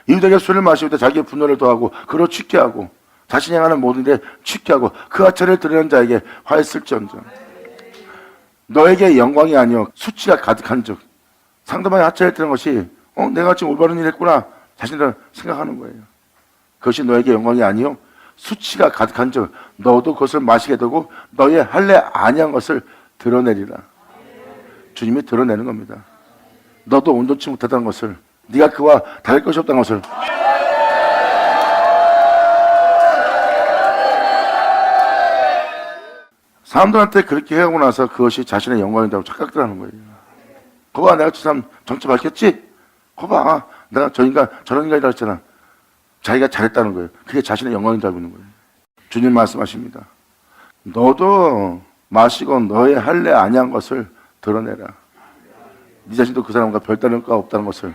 이웃에게 술을 마시고 자기의 분노를 더하고 그로 취케하고 자신이 행하는 모든 일에 취케하고 그 하체를 드러낸 자에게 화했을지언정. 너에게 영광이 아니요 수치가 가득한 즉, 상대방의 하체를 드는 것이 내가 지금 올바른 일을 했구나 자신들은 생각하는 거예요. 그것이 너에게 영광이 아니요 수치가 가득한 즉 너도 그것을 마시게 되고 너의 할례 아니한 것을 드러내리라. 주님이 드러내는 겁니다. 너도 온전치 못하다는 것을, 네가 그와 다를 것이 없다는 것을. 사람들한테 그렇게 해하고 나서 그것이 자신의 영광이라고 착각들 하는 거예요. 거봐, 내가 저 사람 정체 밝혔지? 거봐, 내가 저런 인간이라고 했잖아. 자기가 잘했다는 거예요. 그게 자신의 영광인 줄 알고 있는 거예요. 주님 말씀하십니다. 너도 마시고 너의 할례 아니한 것을 드러내라. 네 자신도 그 사람과 별다른 가 없다는 것을.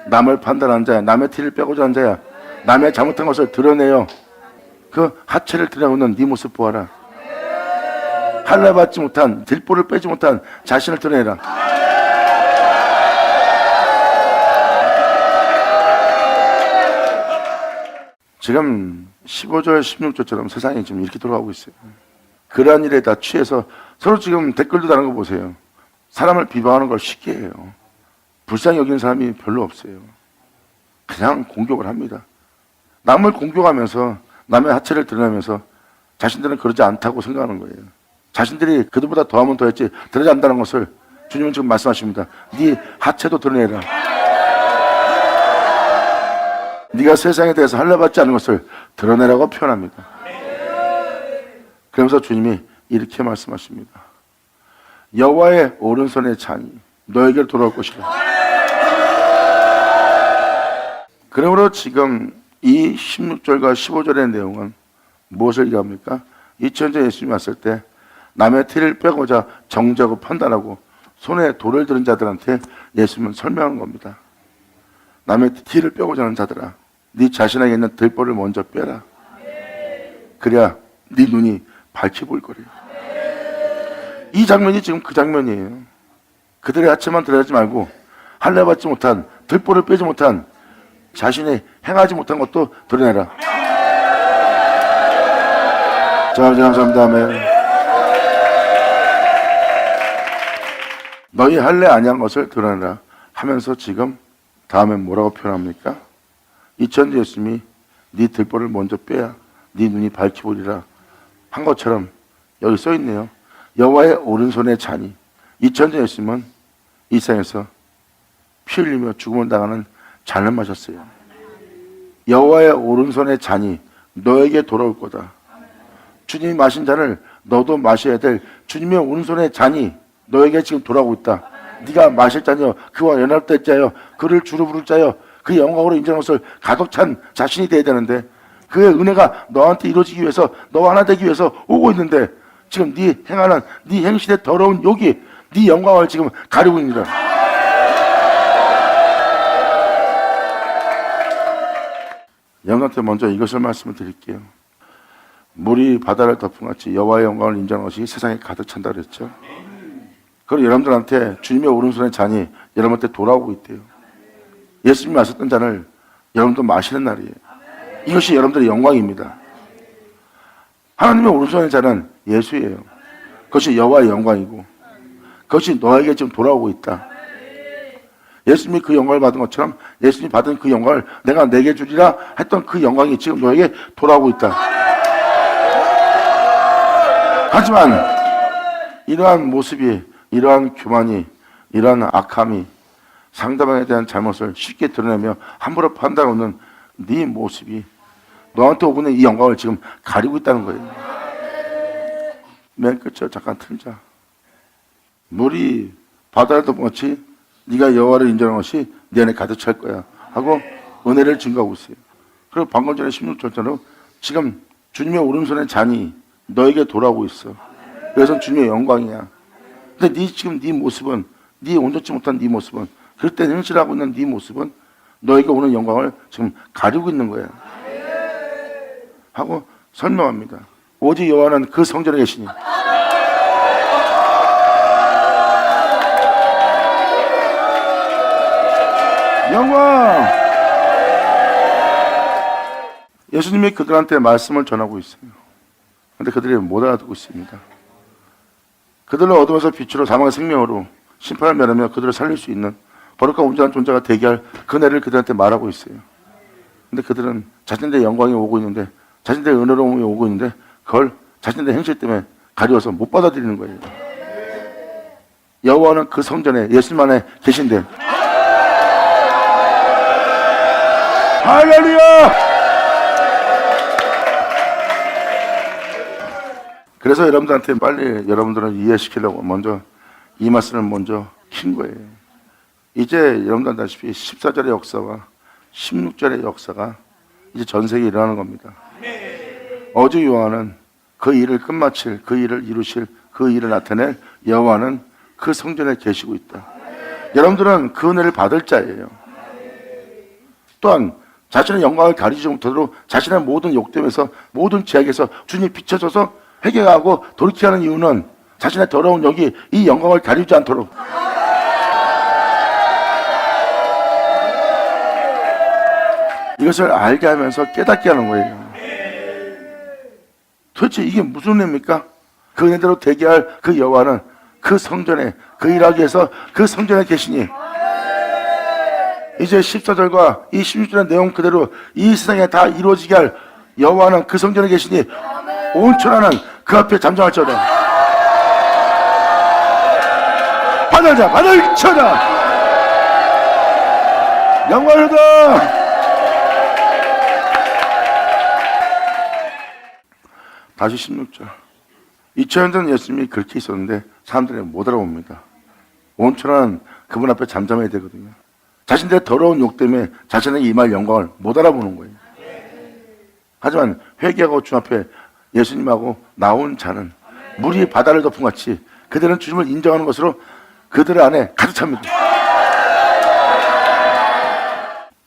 남을 판단하는 자야, 남의 티를 빼고자 하는 자야, 남의 잘못한 것을 드러내요. 그 하체를 드러내고 있는 네 모습 보아라. 할례 받지 못한, 들보를 빼지 못한 자신을 드러내라. 지금 15절, 16절처럼 세상이 지금 이렇게 돌아가고 있어요. 그러한 일에 다 취해서 서로 지금 댓글도 다는 거 보세요. 사람을 비방하는 걸 쉽게 해요. 불쌍히 여기는 사람이 별로 없어요. 그냥 공격을 합니다. 남을 공격하면서 남의 하체를 드러내면서 자신들은 그러지 않다고 생각하는 거예요. 자신들이 그들보다 더하면 더했지 드러내지 않는다는 것을 주님은 지금 말씀하십니다. 네 하체도 드러내라. 네가 세상에 대해서 할례받지 않은 것을 드러내라고 표현합니다. 그러면서 주님이 이렇게 말씀하십니다. 여호와의 오른손의 잔이 너에게 돌아올 것이라. 그러므로 지금 이 16절과 15절의 내용은 무엇을 얘기합니까? 2000년 예수님이 왔을 때 남의 티를 빼고자 정죄하고 판단하고 손에 돌을 들은 자들한테 예수님은 설명한 겁니다. 남의 티를 빼고자 하는 자들아, 네 자신에게 있는 들보를 먼저 빼라. 그래야 네 눈이 밝게 보일 거래요. 이 장면이 지금 그 장면이에요. 그들의 하체만 드러내지 말고 할례 받지 못한, 들보를 빼지 못한, 자신이 행하지 못한 것도 드러내라. 자, 아버지 감사합니다. 아멘. 너희 할례 아니한 것을 드러내라 하면서 지금 다음에 뭐라고 표현합니까? 2000년 예수님이 네 들보를 먼저 빼야 네 눈이 밝게 보리라 한 것처럼 여기 써 있네요. 여호와의 오른손의 잔이, 2000년 예수님은 이 세상에서 피 흘리며 죽음을 당하는 잔을 마셨어요. 여호와의 오른손의 잔이 너에게 돌아올 거다. 주님이 마신 잔을 너도 마셔야 될 주님의 오른손의 잔이 너에게 지금 돌아오고 있다. 네가 마실 자녀, 그와 연합될 자여, 그를 주로 부를 자여, 그 영광으로 인정한 것을 가득 찬 자신이 되어야 되는데, 그의 은혜가 너한테 이루어지기 위해서, 너와 하나 되기 위해서 오고 있는데, 지금 네 행하는 네 행실의 더러운 욕이 네 영광을 지금 가리고 있습니다. 여러분한테 먼저 이것을 말씀을 드릴게요. 물이 바다를 덮은 같이 여호와의 영광을 인정하는 것이 세상에 가득 찬다 그랬죠. 그리고 여러분들한테 주님의 오른손의 잔이 여러분한테 돌아오고 있대요. 예수님이 마셨던 잔을 여러분도 마시는 날이에요. 이것이 여러분들의 영광입니다. 하나님의 오른손의 잔은 예수예요. 그것이 여호와의 영광이고 그것이 너에게 지금 돌아오고 있다. 예수님이 그 영광을 받은 것처럼 예수님이 받은 그 영광을 내가 내게 주리라 했던 그 영광이 지금 너에게 돌아오고 있다. 하지만 이러한 모습이, 이러한 교만이, 이러한 악함이 상대방에 대한 잘못을 쉽게 드러내며 함부로 판단하는 네 모습이 너한테 오고 있는 이 영광을 지금 가리고 있다는 거예요. 맨 끝으로 잠깐 틀자. 물이 바다를 덮은 것이 네가 여호와를 인정하는 것이 네 안에 가득 찰 거야 하고 은혜를 증거하고 있어요. 그리고 방금 전에 16절처럼 지금 주님의 오른손에 잔이 너에게 돌아오고 있어. 그래서 주님의 영광이야. 근데 지금 네 모습은, 네 온전치 못한 네 모습은, 그럴 때 행실하고 있는 네 모습은 너에게 오는 영광을 지금 가리고 있는 거야 하고 설명합니다. 오직 여호와는 그 성전에 계시니 영광! 예수님이 그들한테 말씀을 전하고 있어요. 그런데 그들이 못 알아듣고 있습니다. 그들을 어둠에서 빛으로 사망의 생명으로 심판을 면하며 그들을 살릴 수 있는 거룩한 온전한 존재가 대기할 그 내를 그들한테 말하고 있어요. 근데 그들은 자신들의 영광이 오고 있는데, 자신들의 은혜로움이 오고 있는데 그걸 자신들의 행실 때문에 가려워서 못 받아들이는 거예요. 여호와는 그 성전에 예수님 안에 계신데 할렐루야! 그래서 여러분들한테 빨리 여러분들을 이해시키려고 먼저 이 말씀을 먼저 킨 거예요. 이제 여러분들 아시다시피 14절의 역사와 16절의 역사가 이제 전 세계에 일어나는 겁니다. 오직 여호와는 그 일을 끝마칠, 그 일을 이루실, 그 일을 나타낼 여호와는 그 성전에 계시고 있다. 여러분들은 그 은혜를 받을 자예요. 또한 자신의 영광을 가리지 못하도록 자신의 모든 욕됨에서, 모든 죄악에서 주님이 비춰져서 회개하고 돌이키는 이유는 자신의 더러운 욕이 이 영광을 가리지 않도록, 이것을 알게 하면서 깨닫게 하는 거예요. 도대체 이게 무슨 은혜입니까? 그 은혜대로 대기할 그 여호와는 그 성전에, 그 일하기 위해서 그 성전에 계시니 이제 14절과 이 16절의 내용 그대로 이 세상에 다 이루어지게 할 여호와는 그 성전에 계시니 온 천하는 그 앞에 잠잠할지어다. 받을자, 받을지어다. 영광이다. 다시 16절. 2000년 전 예수님이 그렇게 있었는데 사람들이 못 알아봅니다. 온 천하는 그분 앞에 잠잠해야 되거든요. 자신들의 더러운 욕 때문에 자신에게 임할 영광을 못 알아보는 거예요. 하지만 회개하고 주 앞에 예수님하고 나온 자는 물이 바다를 덮은 같이 그들은 주님을 인정하는 것으로 그들 안에 가득 찹니다.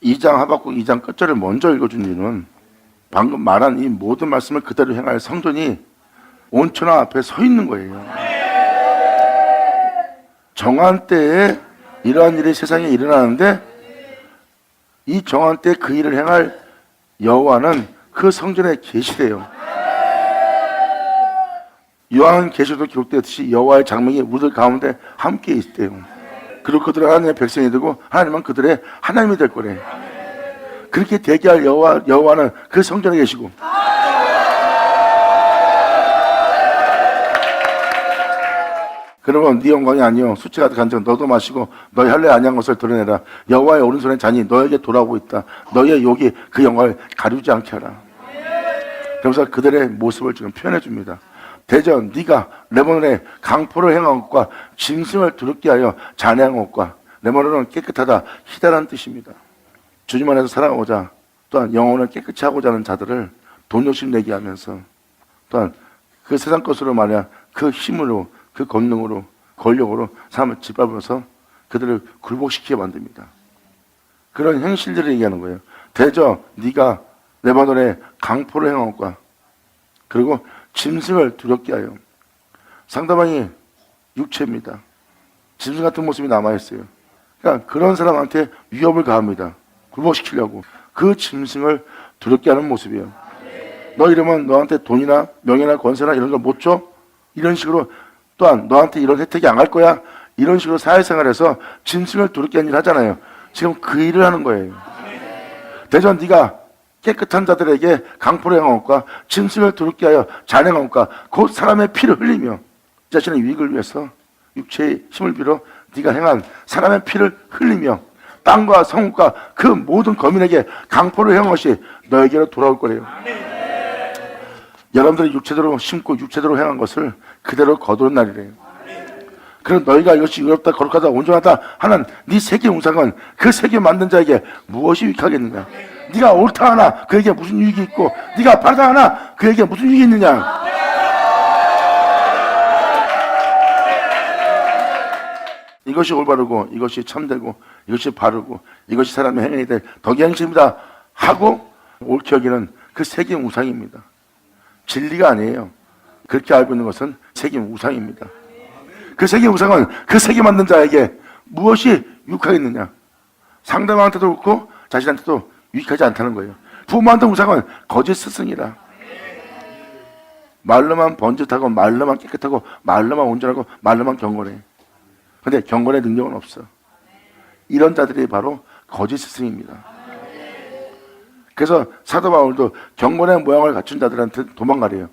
2장 하박국 2장 끝절을 먼저 읽어준 이유는 방금 말한 이 모든 말씀을 그대로 행할 성전이 온 천하 앞에 서 있는 거예요. 정한 때에 이러한 일이 세상에 일어나는데 이 정한 때 그 일을 행할 여호와는 그 성전에 계시대요. 요한 계시도 기록되었듯이 여호와의 장막이 우리들 가운데 함께 있대요. 그리고 그들은 하나님의 백성이 되고 하나님은 그들의 하나님이 될 거래. 그렇게 대기할 여호와는 그 성전에 계시고, 그러면 네 영광이 아니요 수치 가득한 적 너도 마시고 너희 할례 아니한 것을 드러내라. 여호와의 오른손에 잔이 너에게 돌아오고 있다. 너희의 욕이 그 영광을 가리지 않게 하라. 그러면서 그들의 모습을 지금 표현해 줍니다. 대저 네가 레바논의 강포를 행한 것과 짐승을 두렵게 하여 잔해한 것과 레바논은 깨끗하다 희다라는 뜻입니다. 주님 안에서 살아가고자 또한 영혼을 깨끗이 하고자 하는 자들을 돈 욕심 내게 하면서 또한 그 세상 것으로 말이야 그 힘으로 그 권능으로 권력으로 사람을 짓밟아서 그들을 굴복시키게 만듭니다. 그런 행실들을 얘기하는 거예요. 대저 네가 레바논의 강포를 행한 것과 그리고 짐승을 두렵게 하여. 상대방이 육체입니다. 짐승 같은 모습이 남아있어요. 그러니까 그런 사람한테 위협을 가합니다. 굴복시키려고. 그 짐승을 두렵게 하는 모습이에요. 너 이러면 너한테 돈이나 명예나 권세나 이런 걸 못 줘? 이런 식으로 또한 너한테 이런 혜택이 안 갈 거야? 이런 식으로 사회생활에서 짐승을 두렵게 하는 일을 하잖아요. 지금 그 일을 하는 거예요. 대전 네가 깨끗한 자들에게 강포를 행한 것과 짐승을 두렵게 하여 잔행한 것과 곧 사람의 피를 흘리며 자신의 유익을 위해서 육체의 힘을 빌어 네가 행한 사람의 피를 흘리며 땅과 성과 그 모든 거민에게 강포를 행한 것이 너에게로 돌아올 거래요. 여러분들이 육체대로 심고 육체대로 행한 것을 그대로 거두는 날이래요. 그럼 너희가 이것이 의롭다 거룩하다 온전하다 하는 네 세계 우상은 그 세계 만든 자에게 무엇이 유익하겠느냐? 네가 옳다 하나 그에게 무슨 유익이 있고 네가 바르다 하나 그에게 무슨 유익이 있느냐? 이것이 올바르고 이것이 참되고 이것이 바르고 이것이 사람의 행위에 될 덕의 행실입니다 하고 옳게 여기는 그 세계 우상입니다. 진리가 아니에요. 그렇게 알고 있는 것은 세계 우상입니다. 그 세계 우상은 그 세계 만든 자에게 무엇이 유익하겠느냐? 상대방한테도 그렇고 자신한테도 유익하지 않다는 거예요. 부모한테 우상은 거짓 스승이라. 말로만 번듯하고 말로만 깨끗하고 말로만 온전하고 말로만 경건해. 근데 경건의 능력은 없어. 이런 자들이 바로 거짓 스승입니다. 그래서 사도 바울도 경건의 모양을 갖춘 자들한테 도망가래요.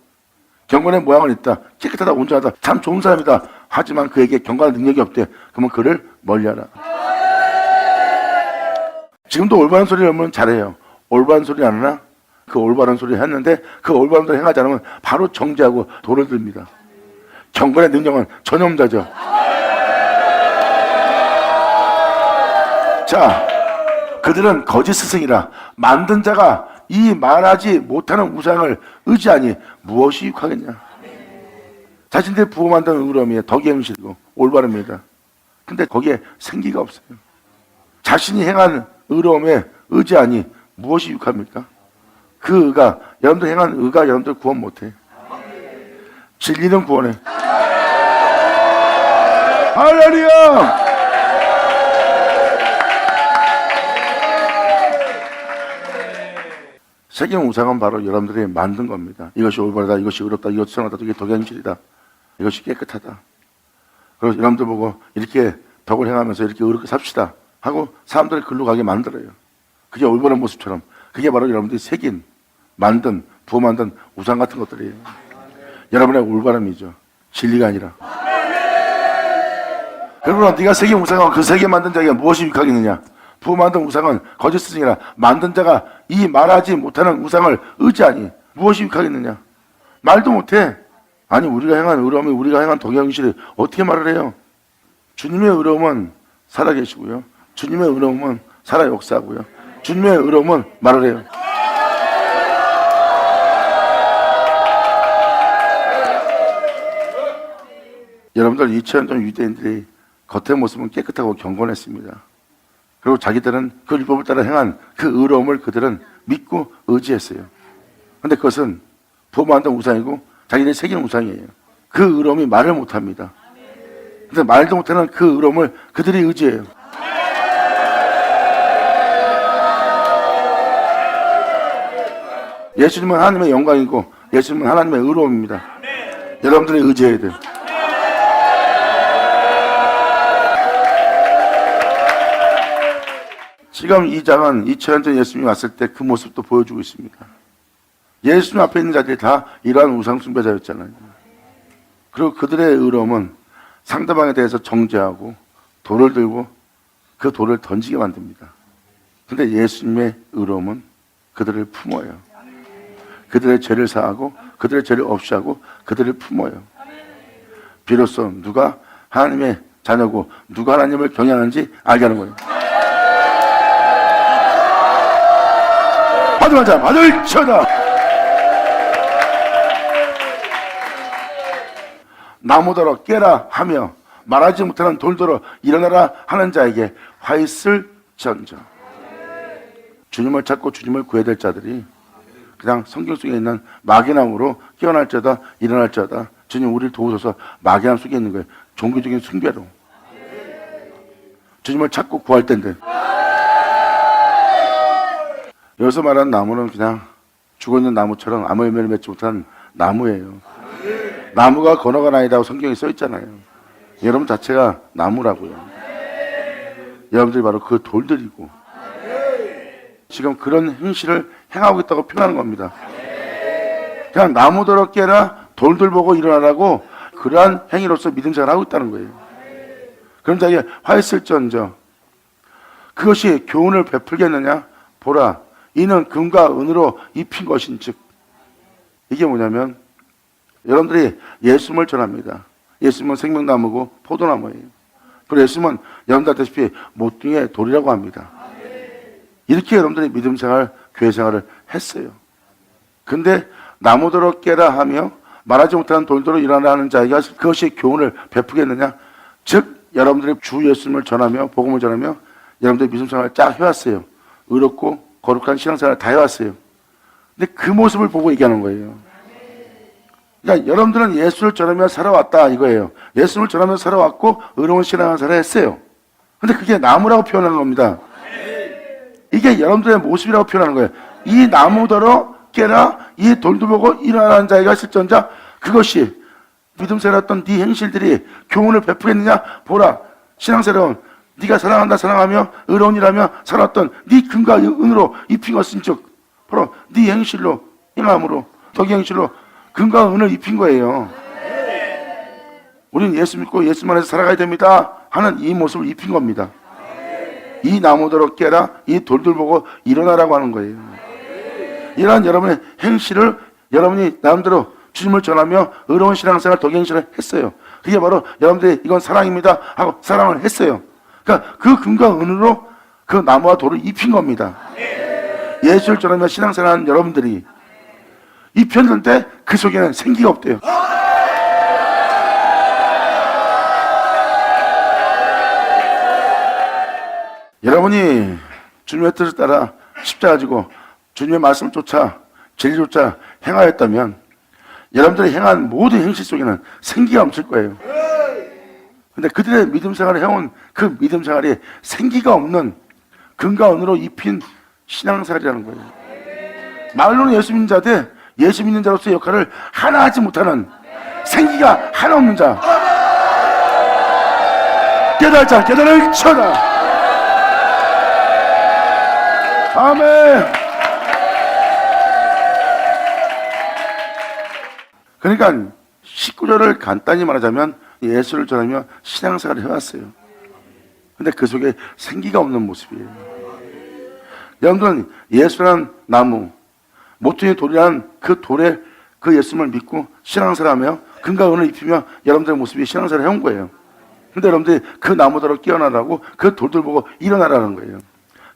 경건의 모양은 있다. 깨끗하다, 온전하다. 참 좋은 사람이다. 하지만 그에게 경건의 능력이 없대. 그러면 그를 멀리하라. 지금도 올바른 소리를 하면 잘해요. 올바른 소리 안 하나? 그 올바른 소리를 했는데 그 올바른 소리를 행하지 않으면 바로 정죄하고 돌을 듭니다. 경건의 능력은 전염자죠. 자, 그들은 거짓 스승이라 만든 자가 이 말하지 못하는 우상을 의지하니 무엇이 유익하겠냐? 자신들 부어 만든 의로움이 덕의 행실이고 올바릅니다. 근데 거기에 생기가 없어요. 자신이 행한 의로움에 의지하니 무엇이 유익합니까? 그 의가, 여러분들 행한 의가 여러분들 구원 못해. 진리는 구원해. 할렐루야! 세계 우상은 바로 여러분들이 만든 겁니다. 이것이 올바르다, 이것이 의롭다, 이것이 선하다, 이게 덕의 행실이다, 이것이 깨끗하다. 그래서 여러분들 보고 이렇게 덕을 행하면서 이렇게 의롭게 삽시다 하고 사람들을 글로 가게 만들어요. 그게 올바른 모습처럼. 그게 바로 여러분들이 새긴, 만든, 부어 만든 우상 같은 것들이에요. 여러분의 올바름이죠. 진리가 아니라. 그러나 네가 새긴 우상은 그 세계 만든 자에게 무엇이 유익하겠느냐? 부어 만든 우상은 거짓 스승이라 만든 자가 이 말하지 못하는 우상을 의지하니 무엇이 유익하겠느냐? 말도 못해. 아니 우리가 행한 의로움이 우리가 행한 덕의 행실이 어떻게 말을 해요? 주님의 의로움은 살아계시고요. 주님의 의로움은 살아 역사하고요. 주님의 의로움은 말을 해요. 여러분들 2000년 전 유대인들이 겉의 모습은 깨끗하고 경건했습니다. 그리고 자기들은 그 율법을 따라 행한 그 의로움을 그들은 믿고 의지했어요. 그런데 그것은 부어 만든 우상이고 자기들이 새긴 우상이에요. 그 의로움이 말을 못합니다. 그런데 말도 못하는 그 의로움을 그들이 의지해요. 예수님은 하나님의 영광이고 예수님은 하나님의 의로움입니다. 여러분들이 의지해야 돼요. 지금 이 장은 2000년 전 예수님이 왔을 때 그 모습도 보여주고 있습니다. 예수님 앞에 있는 자들이 다 이러한 우상 숭배자였잖아요. 그리고 그들의 의로움은 상대방에 대해서 정죄하고 돌을 들고 그 돌을 던지게 만듭니다. 그런데 예수님의 의로움은 그들을 품어요. 그들의 죄를 사하고 그들의 죄를 없이 하고 그들을 품어요. 비로소 누가 하나님의 자녀고 누가 하나님을 경외하는지 알게 하는 거예요. 받으면 자 받을지어다. 나무더러 깨라 하며 말하지 못하는 돌더러 일어나라 하는 자에게 화 있을지언정. 주님을 찾고 주님을 구해야 될 자들이 그냥 성경 속에 있는 마귀나무로 깨어날지어다 일어날지어다. 주님 우리를 도우소서. 마귀나무 속에 있는 거예요. 종교적인 숭배로. 주님을 찾고 구할 텐데. 여기서 말하는 나무는 그냥 죽어있는 나무처럼 아무 열매를 맺지 못한 나무예요. 나무가 건어가 나이다고 성경에 써 있잖아요. 여러분 자체가 나무라고요. 여러분들이 바로 그 돌들이고 지금 그런 행실을 행하고 있다고 표현하는 겁니다. 그냥 나무더러 깨라 돌들 보고 일어나라고 그러한 행위로서 믿음 생활을 하고 있다는 거예요. 그럼 자기가 화했을지언정 그것이 교훈을 베풀겠느냐? 보라 이는 금과 은으로 입힌 것인즉. 이게 뭐냐면 여러분들이 예수님을 전합니다. 예수님은 생명나무고 포도나무예요. 그리고 예수님은 여러분들 아시다시피 모퉁이의 돌이라고 합니다. 이렇게 여러분들이 믿음 생활, 교회 생활을 했어요. 근데 나무더러 깨라 하며 말하지 못하는 돌더러 일어나라 하는 자에게 그것이 교훈을 베푸겠느냐? 즉 여러분들이 주 예수님을 전하며 복음을 전하며 여러분들이 믿음 생활을 쫙 해왔어요. 의롭고 거룩한 신앙생활을 다 해왔어요. 근데 그 모습을 보고 얘기하는 거예요. 그러니까 여러분들은 예수를 전하며 살아왔다 이거예요. 예수를 전하며 살아왔고 의로운 신앙생활을 했어요. 근데 그게 나무라고 표현하는 겁니다. 이게 여러분들의 모습이라고 표현하는 거예요. 이 나무더러 깨라 이 돌도 보고 일어나는 자에게 실전자 그것이 믿음 생활했던 네 행실들이 교훈을 베푸겠느냐? 보라 신앙생활은 네가 사랑한다 사랑하며 의로운 일하며 살았던 네 금과 은으로 입힌 것인즉 바로 네 행실로 행함으로 덕의 행실로 금과 은을 입힌 거예요. 우리는 예수 믿고 예수만 해서 살아가야 됩니다 하는 이 모습을 입힌 겁니다. 이 나무더러 깨라 이 돌들 보고 일어나라고 하는 거예요. 이러한 여러분의 행실을 여러분이 나름대로 주님을 전하며 의로운 신앙생활 덕의 행실을 했어요. 그게 바로 여러분들이 이건 사랑입니다 하고 사랑을 했어요. 그러니까 그 금과 은으로 그 나무와 돌을 입힌 겁니다. 예수를 전하며 신앙생활하는 여러분들이 입혔는데 그 속에는 생기가 없대요. 여러분이 주님의 뜻을 따라 십자가 지고 주님의 말씀을 쫓아 진리 쫓아 행하였다면 여러분들이 행한 모든 행실 속에는 생기가 넘칠 거예요. 근데 그들의 믿음 생활을 해온 그 믿음 생활이 생기가 없는 금과 은으로 입힌 신앙생활이라는 거예요. 말로는 예수 믿는 자들 예수 믿는 자로서의 역할을 하나 하지 못하는 생기가 하나 없는 자. 깨달자 깨달을 쳐다. 아멘. 그러니까 19절을 간단히 말하자면 예수를 전하며 신앙생활을 해왔어요. 근데 그 속에 생기가 없는 모습이에요. 여러분들은 예수라는 나무 모퉁이 돌이라는 그 돌에 그 예수님을 믿고 신앙생활하며 금과 은을 입히며 여러분들의 모습이 신앙생활을 해온 거예요. 근데 여러분들이 그 나무더러 깨어나라고 그 돌들 보고 일어나라는 거예요.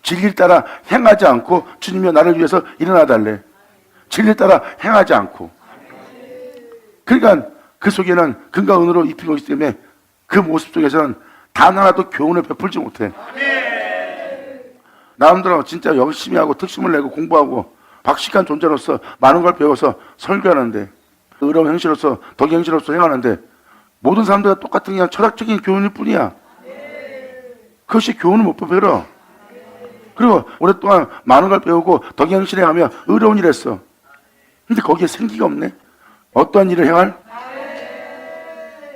진리를 따라 행하지 않고 주님이 나를 위해서 일어나달래. 진리를 따라 행하지 않고. 그러니까 그 속에는 금과 은으로 입힌 것이기 때문에 그 모습 속에서는 단 하나도 교훈을 베풀지 못해. 나름대로 진짜 열심히 하고 특심을 내고 공부하고 박식한 존재로서 많은 걸 배워서 설교하는데 의로운 행실로서 덕의 행실로서 행하는데 모든 사람들과 똑같은 그냥 철학적인 교훈일 뿐이야. 그것이 교훈을 못 배워. 그리고 오랫동안 많은 걸 배우고 덕의 행실에 하며 의로운 일 했어. 근데 거기에 생기가 없네. 어떠한 일을 행할?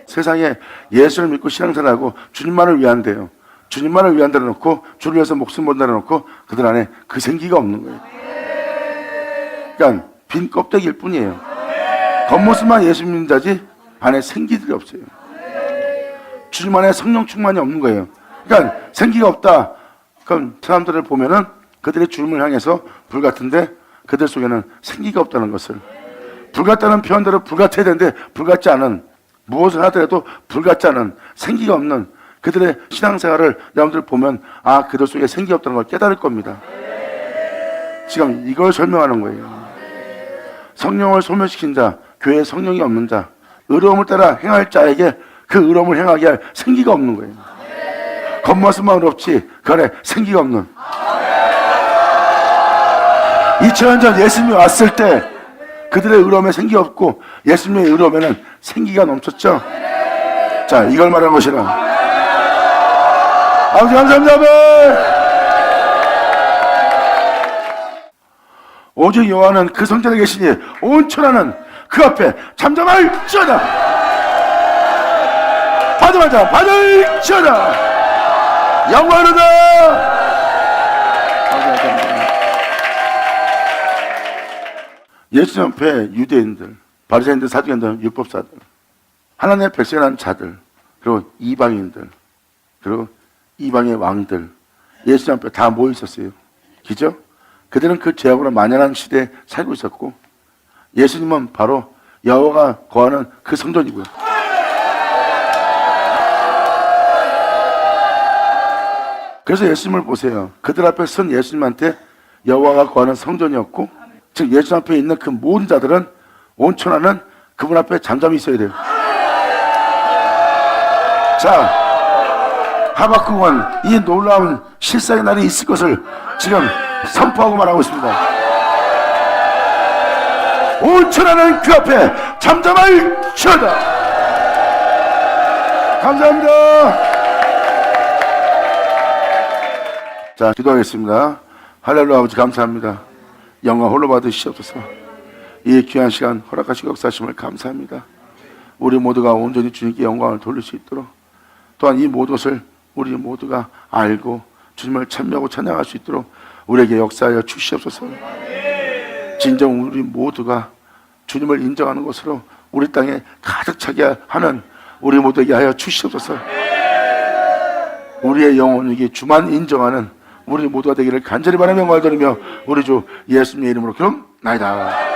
세상에 예수를 믿고 신앙생활하고 주님만을 위한대요. 주님만을 위한다고 놓고 주를 위해서 목숨 번다고 놓고 그들 안에 그 생기가 없는 거예요. 그러니까 빈 껍데기일 뿐이에요. 겉모습만 예수 믿는 자지 안에 생기들이 없어요. 주님 안에 성령 충만이 없는 거예요. 그러니까 생기가 없다. 그럼 사람들을 보면은 그들의 주님을 향해서 불 같은데 그들 속에는 생기가 없다는 것을 불같다는 표현대로 불같아야 되는데 불같지 않은, 무엇을 하더라도 불같지 않은, 생기가 없는 그들의 신앙생활을 여러분들 보면 그들 속에 생기 없다는 걸 깨달을 겁니다. 지금 이걸 설명하는 거예요. 성령을 소멸시킨 자, 교회에 성령이 없는 자, 의로움을 따라 행할 자에게 그 의로움을 행하게 할 생기가 없는 거예요. 겉모습만 의롭지 그 안에 생기가 없는. 2000년 전 예수님이 왔을 때 그들의 의로움에 생기가 없고 예수님의 의로움에는 생기가 넘쳤죠. 자, 이걸 말하는 것이라. 아버지 감사합니다. 아멘. 오직 여호와는 그 성전에 계시니 온 천하는 그 앞에 잠잠할지어다. 받을지어다. 영광으로다. 예수 앞에 유대인들, 바리새인들, 사두개인들, 율법사들, 하나님의 백성이라는 자들, 그리고 이방인들, 그리고 이방의 왕들, 예수 앞에 다 모여 있었어요. 그죠? 그들은 그 죄악으로 만연한 시대에 살고 있었고, 예수님은 바로 여호와가 거하는 그 성전이고요. 그래서 예수님을 보세요. 그들 앞에 선 예수님한테 여호와가 거하는 성전이었고, 즉 예수 앞에 있는 그 모든 자들은 온 천하는 그분 앞에 잠잠히 있어야 돼요. 자, 하박국은 이 놀라운 실상의 날이 있을 것을 지금 선포하고 말하고 있습니다. 온 천하는 그 앞에 잠잠할지어다. 감사합니다. 자, 기도하겠습니다. 할렐루야. 아버지 감사합니다. 영광 홀로 받으시옵소서. 이 귀한 시간 허락하시고 역사하심을 감사합니다. 우리 모두가 온전히 주님께 영광을 돌릴 수 있도록, 또한 이 모든 것을 우리 모두가 알고 주님을 찬미하고 찬양할 수 있도록 우리에게 역사하여 주시옵소서. 진정 우리 모두가 주님을 인정하는 것으로 우리 땅에 가득 차게 하는 우리 모두에게 하여 주시옵소서. 우리의 영혼에게 주만 인정하는 우리 모두가 되기를 간절히 바라며 영광을 드리며 우리 주 예수님의 이름으로 기도합나이다.